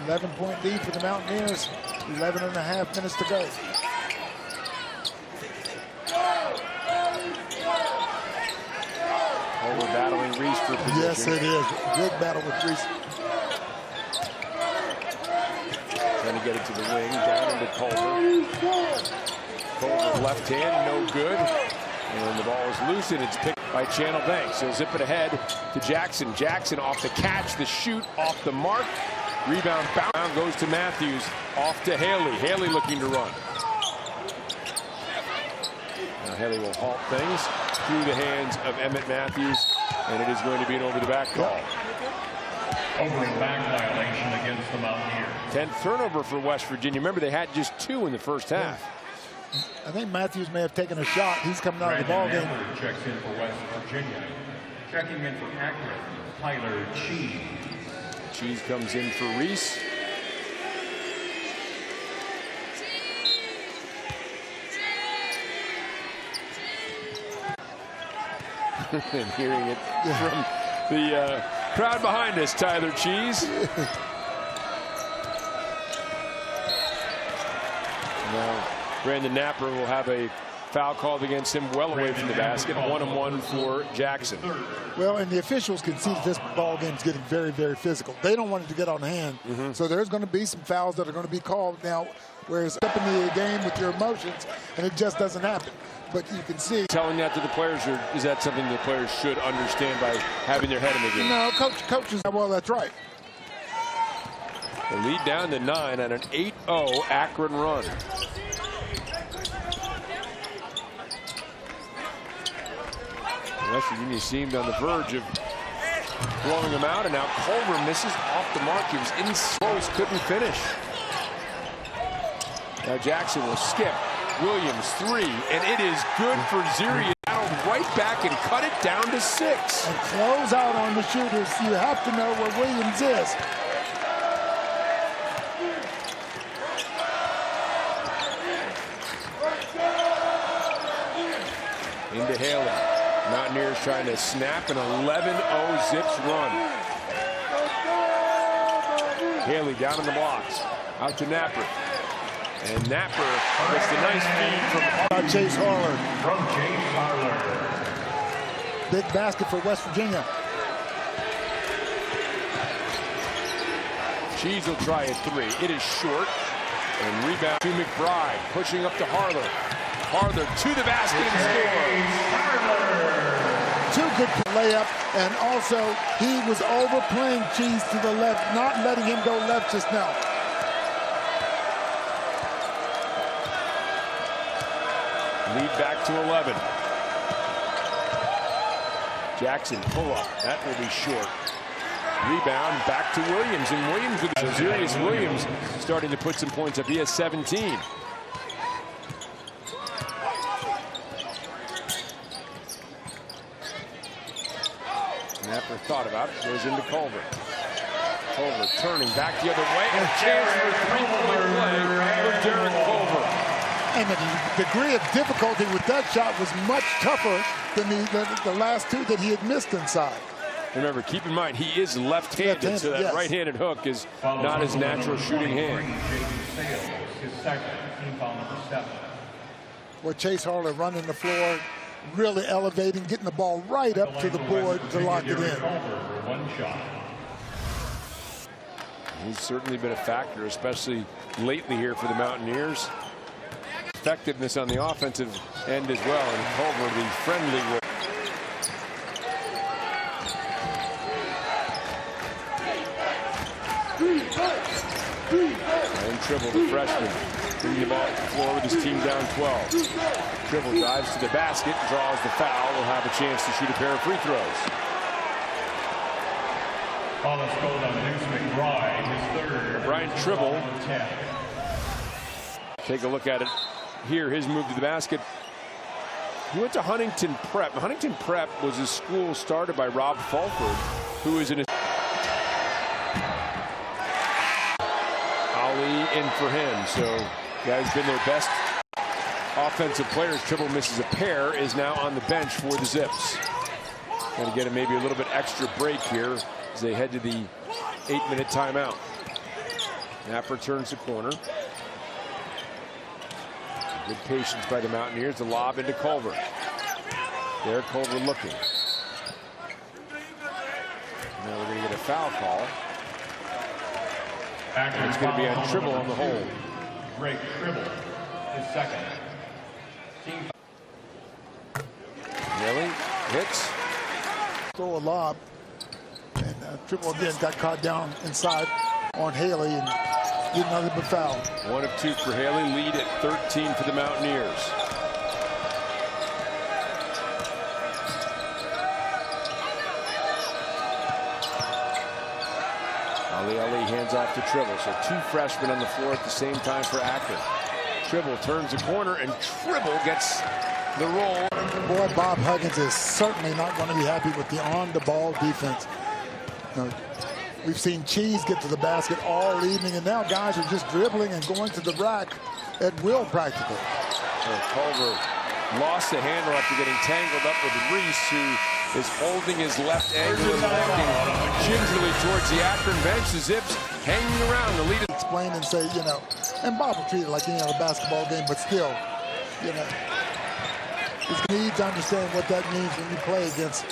11-point lead for the Mountaineers. 11 and a half minutes to go. We're battling Reese for position. Yes, it is. Good battle with Reese. Trying to get it to the wing, down into Culver. Culver left hand, no good. And the ball is loose, and it's picked by Channel Banks. He'll zip it ahead to Jackson. Jackson off the catch, the shoot, off the mark. Rebound, bound, goes to Matthews. Off to Haley. Haley looking to run. Now Haley will halt things through the hands of Emmett Matthews, and it is going to be an over-the-back call. Over-the-back violation against the Mountaineers. 10th turnover for West Virginia. Remember, they had just 2 in the first half. I think Matthews may have taken a shot. He's coming out of the ball game. Checks in for West Virginia. Checking in for Akron, Tyler Cheese. Cheese comes in for Reese. And hearing it from the crowd behind us, Tyler Cheese. Now, Brandon Napper will have a foul called against him well away from the basket. 1-on-1 for Jackson. Well, and the officials can see that this ball game is getting very, very physical. They don't want it to get on hand. So there's going to be some fouls that are going to be called now, whereas up in the game with your emotions, and it just doesn't happen. But you can see. Telling that to the players, or is that something the players should understand by having their head in the game? No, coaches, well, that's right. The lead down to 9 on an 8-0 Akron run. West Virginia seemed on the verge of blowing him out, and now Culver misses off the mark. He was in close, couldn't finish. Now Jackson will skip. Williams 3, and it is good for Zarius. Right back and cut it down to 6. And close out on the shooters. You have to know where Williams is. Into Haley. Mountaineers trying to snap an 11-0 Zips run. Haley down in the blocks. Out to Napper. And Napper gets the nice feed from Chase Harler. From Chase Harler. Big basket for West Virginia. Cheese will try a three. It is short. And rebound to McBride. Pushing up to Harler. Harler to the basket and scores. Two good layup. And also, he was overplaying Cheese to the left, not letting him go left just now. Lead back to 11. Jackson pull up. That will be short. Rebound back to Williams. And Williams with Zarius Williams starting to put some points up. He has 17. Napper thought about it. Goes into Culver. Culver turning back the other way. And a chance for a three-point play for Derek Culver. And the degree of difficulty with that shot was much tougher than the last two that he had missed inside. Remember, keep in mind, he is left-handed, so that yes. Right-handed hook is not his natural shooting hand. His second, team foul number 7. Well, Chase Harler running the floor, really elevating, getting the ball right up to the board to lock it in. One shot. He's certainly been a factor, especially lately here for the Mountaineers. Effectiveness on the offensive end as well, and Culver, the friendly role. And Tribble, the freshman, bringing the ball to the floor with his team down 12. Tribble drives to the basket, draws the foul, will have a chance to shoot a pair of free throws. Foul is called on Deuce McBride, his third. Brian Tribble. 10. Take a look at it here, his move to the basket. He went to Huntington Prep. Huntington Prep was a school started by Rob Fulford, who is an Ali in for him. So guy's been their best offensive players. Tribble misses a pair, is now on the bench for the Zips. Going to get him maybe a little bit extra break here as they head to the 8-minute timeout. Napper turns the corner. Good patience by the Mountaineers. The lob into Culver. There, Culver looking. Now we're going to get a foul call. It's going to be on Tribble on the hold. Greg Tribble, his second. Really? Hits. Throw a lob. And Tribble again got caught down inside on Haley and did nothing but foul. 1 of 2 for Haley. Lead at 13 for the Mountaineers. Ali hands off to Tribble. So 2 freshmen on the floor at the same time for Akron. Tribble turns the corner and Tribble gets the roll. Boy, Bob Huggins is certainly not going to be happy with the on-the-ball defense. You know, we've seen Cheese get to the basket all evening, and now guys are just dribbling and going to the rack at will practically. Culver lost the handle after getting tangled up with Reese, who is holding his left ankle and walking gingerly towards the Akron bench. The Zips hanging around. The lead. Explain and say, you know, and Bob will treat it like any other basketball game, but still, you know, he needs to understand what that means when you play against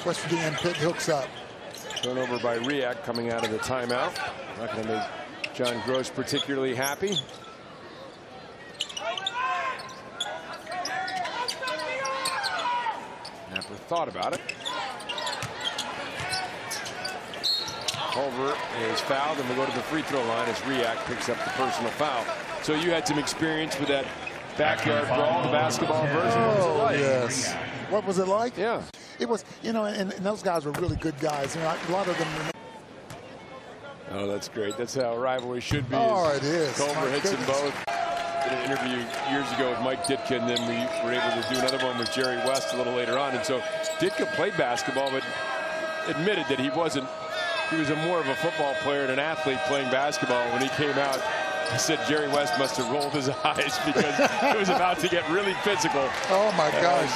West Virginia and pick hooks up. Turnover by Riak coming out of the timeout. Not going to make John Gross particularly happy. Napper thought about it. Culver is fouled, and we'll go to the free throw line as Riak picks up the personal foul. So you had some experience with that backyard brawl, the basketball version. What was it like? Yes. What was it like? Yeah. It was, you know, and those guys were really good guys. You know, a lot of them. Oh, that's great. That's how a rivalry should be. Oh, it is. Culver hits them both. Did an interview years ago with Mike Ditka, and then we were able to do another one with Jerry West a little later on. And so Ditka played basketball, but admitted that he wasn't. He was more of a football player and an athlete playing basketball. When he came out, he said Jerry West must have rolled his eyes because it was about to get really physical. Oh, my gosh.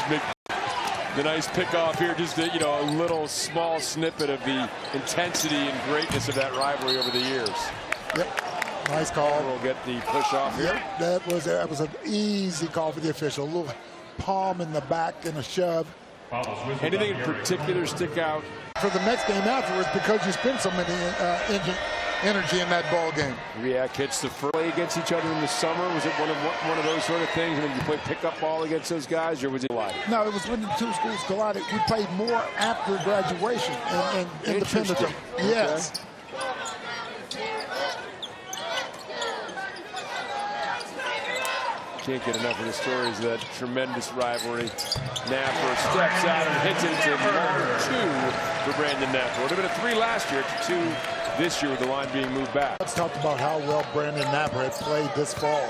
The nice pickoff here, just a, a little small snippet of the intensity and greatness of that rivalry over the years. Yep. Nice call. We'll get the push off here. Yep. That was an easy call for the official. A little palm in the back and a shove. Anything in particular stick out? For the next game afterwards, because you spent so many energy in that ball game. Riak hits the play against each other in the summer. Was it one of those sort of things? I mean, you play pickup ball against those guys, or was it live? No, it was when the two schools collided. We played more after graduation and independently. Yes. Can't get enough of the stories of that tremendous rivalry. Napper steps out and hits it. It's a #2 for Brandon Napper. It would have been a 3 last year. It's a 2 this year with the line being moved back. Let's talk about how well Brandon Napper had played this fall.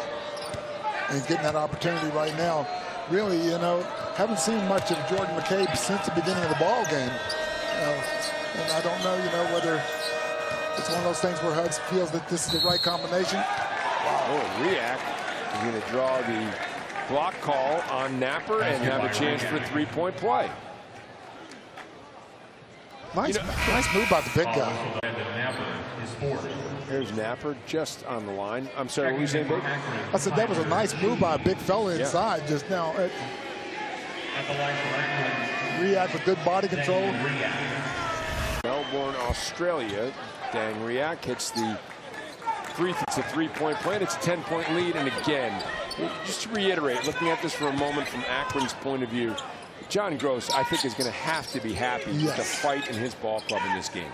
And he's getting that opportunity right now. Really, haven't seen much of Jordan McCabe since the beginning of the ball game. And I don't know, whether it's one of those things where Hugs feels that this is the right combination. Wow. Oh, Riak is going to draw the block call on Napper and have a chance for a 3-point play. Nice move by the big guy. There's Napper just on the line. I'm sorry, what were you saying, Big? I said that was a nice move by a big fella inside just now. Riak with good body control. Melbourne, Australia. Dang Riak hits the it's a 3-point play, and it's a 10-point lead. And again, just to reiterate, looking at this for a moment from Akron's point of view, John Gross, I think, is going to have to be happy with the fight in his ball club in this game.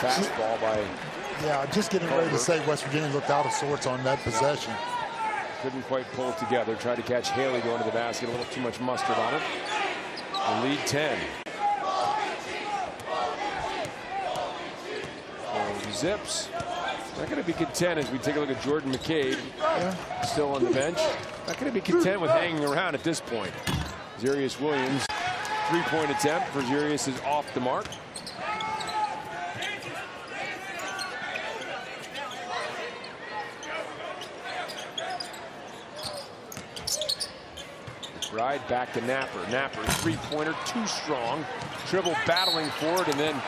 Fastball by... Yeah, just getting ready to say West Virginia looked out of sorts on that possession. Couldn't quite pull it together. Tried to catch Haley going to the basket. A little too much mustard on it. The lead 10. Zips. Not going to be content as we take a look at Jordan McCabe. Still on the bench. Not going to be content with hanging around at this point. Zarius Williams, 3-point attempt for Zarius is off the mark. Right back to Napper. Napper, 3-pointer, too strong. Tribble battling for it, and then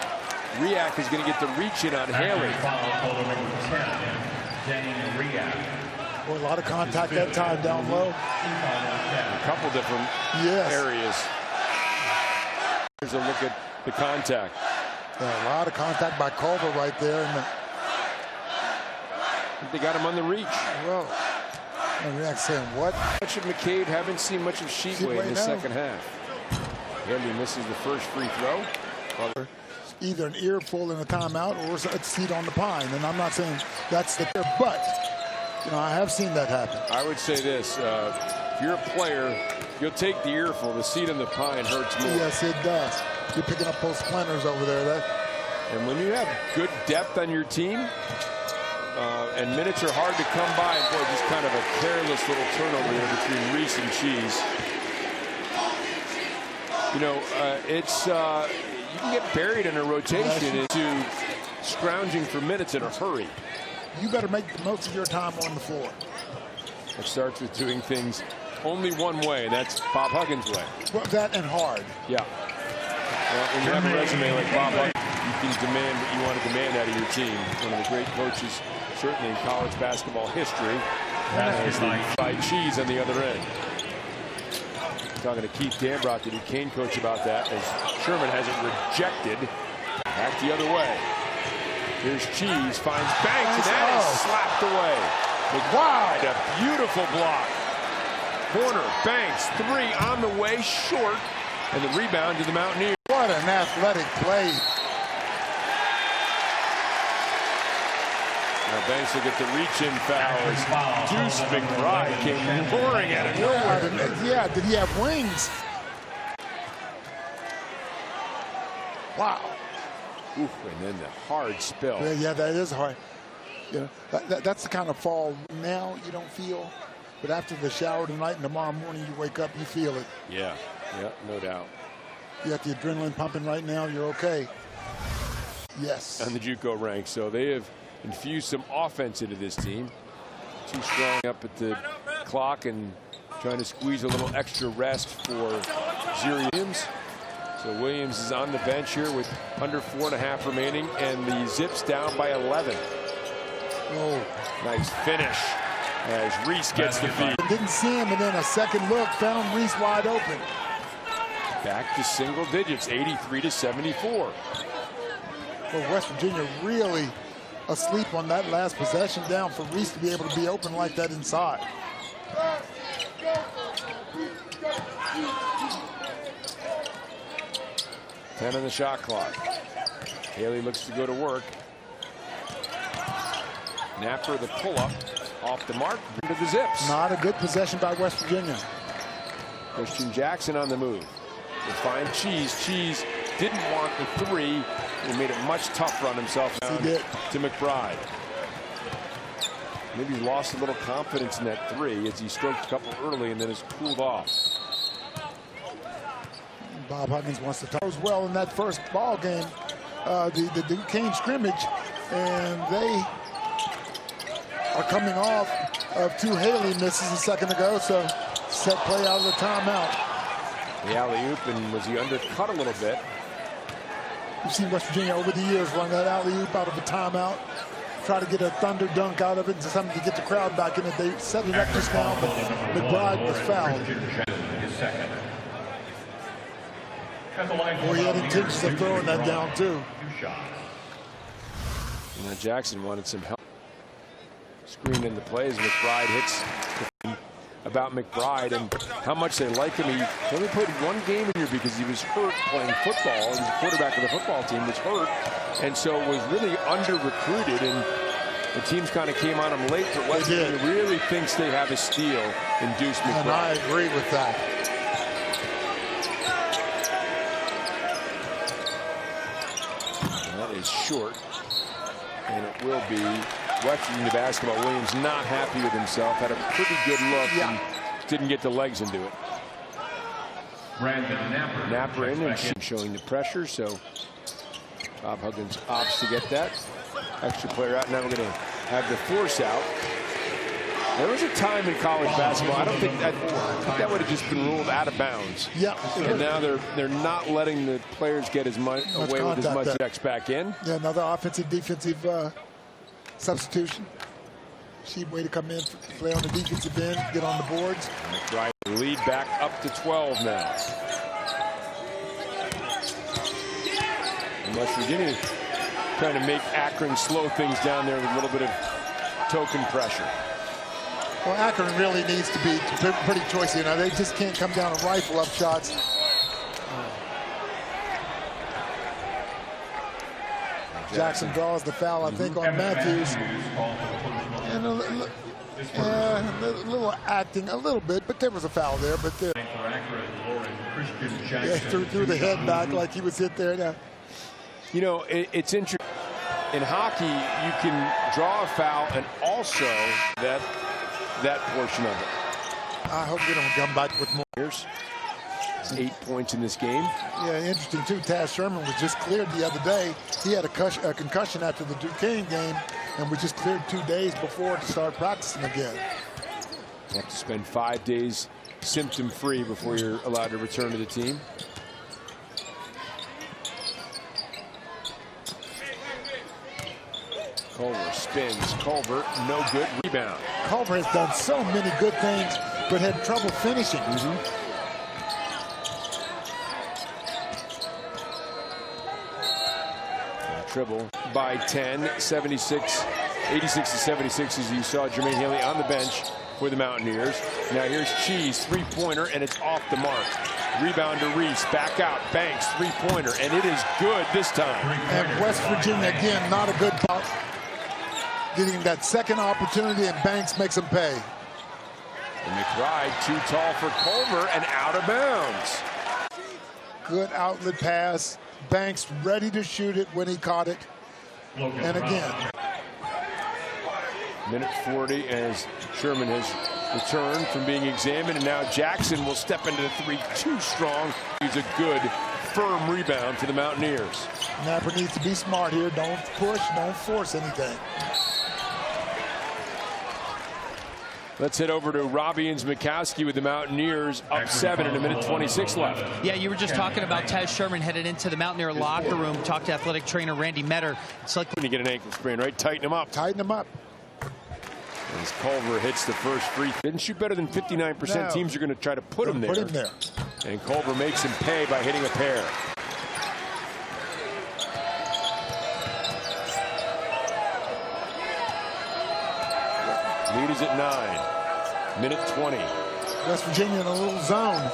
Riak is going to get the reach in on Haley. Boy, a lot of contact that time down low. A couple different areas. Here's a look at the contact. Yeah, a lot of contact by Culver right there. And they got him on the reach. Well, and Riak saying, what? Much of McCabe, haven't seen much of Sheetway in the second half. Haley misses the first free throw. Either an earful in a timeout or a seat on the pine. And I'm not saying that's the case, but I have seen that happen. I would say this, if you're a player, you'll take the earful. The seat on the pine hurts more. Yes, it does. You're picking up those splinters over there. And when you have good depth on your team, and minutes are hard to come by, and boy, just kind of a careless little turnover there between Reese and Cheese. You can get buried in a rotation into scrounging for minutes in a hurry. You better make the most of your time on the floor. It starts with doing things only one way, and that's Bob Huggins' way. Well, that and hard. Yeah. Well, when you have a resume like Bob Huggins, you can demand what you want to demand out of your team. One of the great coaches, certainly in college basketball history, as the fried cheese on the other end. Talking to Keith Dambrot, the Duquesne coach, about that, as Sherman has it rejected. Back the other way. Here's Cheese, finds Banks, and that is slapped away. McBride, a beautiful block. Corner, Banks, 3 on the way, short, and the rebound to the Mountaineers. What an athletic play. Now Banks will get the reach-in foul as Deuce McBride came roaring at it. Yeah, did he have wings? Wow. Oof, and then the hard spill. Yeah, that is hard. That's the kind of fall now you don't feel, but after the shower tonight and tomorrow morning you wake up, you feel it. Yeah, no doubt. You got the adrenaline pumping right now, you're okay. Yes. On the JUCO ranks, so they have infused some offense into this team. Too strong up at the clock and trying to squeeze a little extra rest for Williams. So Williams is on the bench here with under 4.5 remaining, and the Zips down by 11. Oh, nice finish as Reese gets the feed. Didn't see him, and then a second look found Reese wide open. Back to single digits, 83-74. Well, West Virginia really asleep on that last possession down for Reese to be able to be open like that inside. Ten on the shot clock. Haley looks to go to work. Napper the pull-up off the mark into the Zips. Not a good possession by West Virginia. Christian Jackson on the move. They find Cheese. Cheese didn't want the three. He made it much tougher on himself. He did. To McBride. Maybe he lost a little confidence in that three as he stroked a couple early and then has cooled off. Bob Huggins wants to talk as well in that first ball game, the Duquesne scrimmage, and they are coming off of 2 Haley misses a second ago, so set play out of the timeout. The alley-oop, and was he undercut a little bit? You've seen West Virginia over the years run that alley-oop out of a timeout, try to get a thunder dunk out of it, and something to get the crowd back in it. They set it up just now, but McBride was fouled. Well, he had intentions of throwing that down, too. Now Jackson wanted some help. Screen in the plays. McBride hits about McBride and how much they like him. He only played 1 game here because he was hurt playing football. He's the quarterback of the football team, was hurt, and so was really under-recruited, and the teams kind of came on him late, but West Virginia really thinks they have a steal in Deuce McBride. And I agree with that. That is short, and it will be West Virginia basketball. Williams not happy with himself, had a pretty good look and didn't get the legs into it. Napper in and showing the pressure, so Bob Huggins opts to get that extra player out. Now we're going to have the force out. There was a time in college basketball, I think that would have just been ruled out of bounds. Yeah. And now they're not letting the players get as much away with as much checks back in. Yeah, another offensive defensive substitution. Cheap way to come in, play on the defensive end, get on the boards. McBride lead back up to 12 now. And West Virginia trying to make Akron slow things down there with a little bit of token pressure. Well, Akron really needs to be pretty choicy. Now they just can't come down and rifle up shots. Jackson draws the foul, I think, on Matthews. And a little acting, a little bit, but there was a foul there. But there, threw the head back like he was hit there. Now, you know, it's interesting. In hockey, you can draw a foul and also that portion of it. I hope they don't come back with more. It's 8 points in this game. Yeah, interesting too. Taz Sherman was just cleared the other day. He had a concussion after the Duquesne game, and was just cleared 2 days before to start practicing again. You have to spend 5 days symptom-free before you're allowed to return to the team. Culver spins. Culver, no good. Rebound. Culver has done so many good things, but had trouble finishing. Tribble by 10, 86-76 as you saw Jermaine Haley on the bench for the Mountaineers. Now here's Cheese, 3-pointer, and it's off the mark. Rebound to Reese, back out, Banks, 3-pointer, and it is good this time. And West Virginia, again, not a good ball. Getting that second opportunity, and Banks makes him pay. And McBride, too tall for Culver, and out of bounds. Good outlet pass. Banks ready to shoot it when he caught it. And again. Minute 40 as Sherman has returned from being examined, and now Jackson will step into the three too strong. He's a good, firm rebound for the Mountaineers. Napper needs to be smart here. Don't push, don't force anything. Let's head over to Robbie Mikowski with the Mountaineers up 7 and 1:26 left. Yeah, you were just talking about Taz Sherman headed into the Mountaineer locker room. Talked to athletic trainer Randy Metter. It's like when you get an ankle sprain, right? Tighten him up. Tighten him up. As Culver hits the first free. Didn't shoot better than 59%. No. Teams are going to try to put him there. Put him there. And Culver makes him pay by hitting a pair. Lead is at 9. Minute 20. West Virginia in a little zone.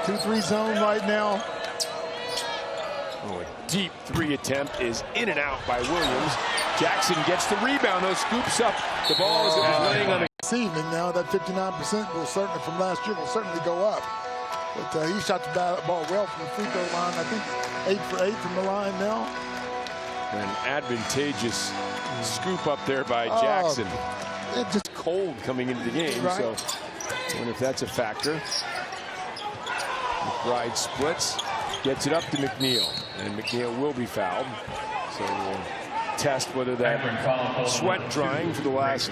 2-3 zone right now. Oh, a deep 3 attempt is in and out by Williams. Jackson gets the rebound, though, scoops up the ball as it was laying on the. This evening now, that 59% will certainly, from last year, will certainly go up. But he shot the ball well from the free throw line. I think 8 for 8 from the line now. An advantageous scoop up there by Jackson. It just cold coming into the game, right. So I wonder if that's a factor. McBride splits, gets it up to McNeil, and McNeil will be fouled. So we'll test whether that sweat drying for the last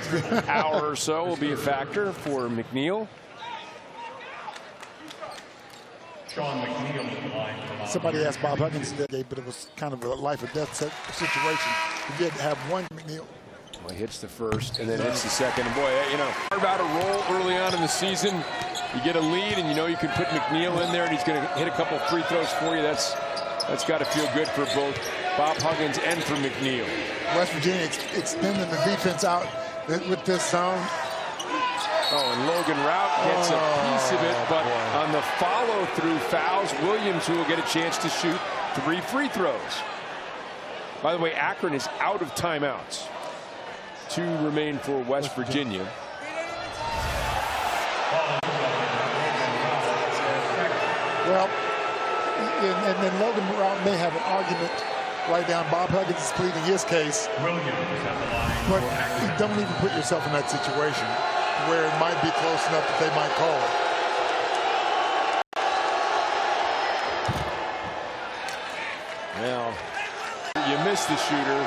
hour or so will be a factor for McNeil. Somebody asked Bob Huggins today, but it was kind of a life or death situation. He did have one McNeil. Well, he hits the first and then hits the second. And boy, you know, about a roll early on in the season. You get a lead and you know you can put McNeil in there and he's going to hit a couple of free throws for you. That's got to feel good for both Bob Huggins and for McNeil. West Virginia extending the defense out with this zone. Oh, and Logan Rout gets a piece of it, but on the follow-through fouls, Williams, who will get a chance to shoot 3 free throws. By the way, Akron is out of timeouts. 2 remain for West Virginia. Well, and then Logan Rout may have an argument right now. Bob Huggins is pleading his case. But you don't even put yourself in that situation where it might be close enough that they might call it. Well, you miss the shooter,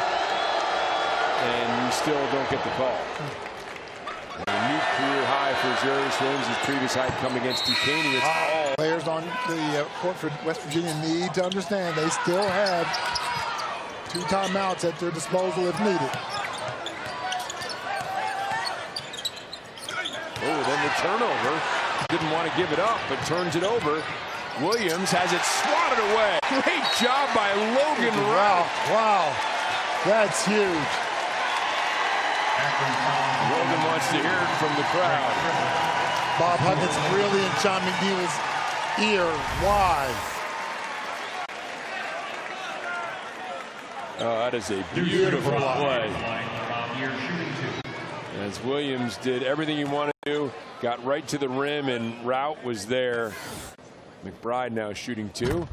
and you still don't get the call. And a new career high for Zarius Williams, his previous high come against Duquesne. It's all players on the court for West Virginia need to understand they still have 2 timeouts at their disposal if needed. Oh, then the turnover. Didn't want to give it up, but turns it over. Williams has it swatted away. Great job by Logan Rout. Wow, that's huge. Logan wants to hear it from the crowd. Bob Huggins really in John McNeil's ear. Why? Oh, that is a beautiful play. As Williams did everything he wanted to do, got right to the rim, and Rout was there. McBride now shooting 2. The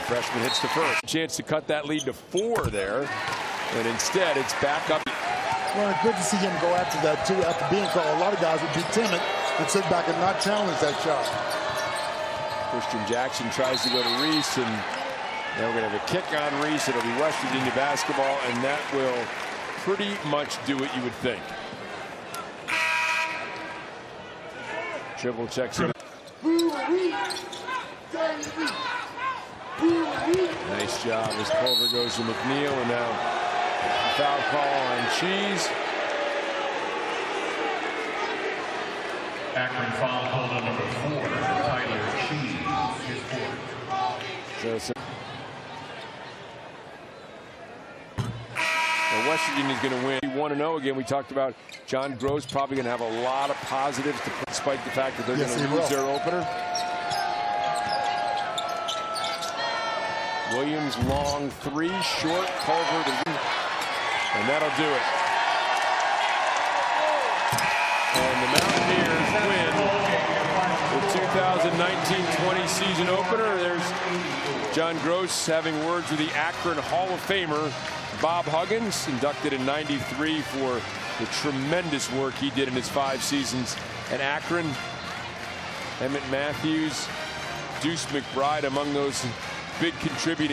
freshman hits the first. Chance to cut that lead to 4 there, and instead it's back up. Well, good to see him go after that, too, after being called. A lot of guys would be timid and sit back and not challenge that shot. Christian Jackson tries to go to Reese, and now we're going to have a kick on Reese. It'll be West Virginia basketball, and that will pretty much do what you would think. Triple checks it. Nice job as Culver goes to McNeil, and now foul call on Cheese. Akron foul called on number 4, Tyler Cheese, his 4th. Well, West Virginia is going to win 1-0 again. We talked about John Gross probably going to have a lot of positives, despite the fact that they're going to lose their opener. Williams long 3, short, Culver to win, and that'll do it. And the Mountaineers win the 2019-20 season opener. There's John Gross having words with the Akron Hall of Famer Bob Huggins, inducted in '93 for the tremendous work he did in his 5 seasons at Akron. Emmett Matthews, Deuce McBride among those big contributors.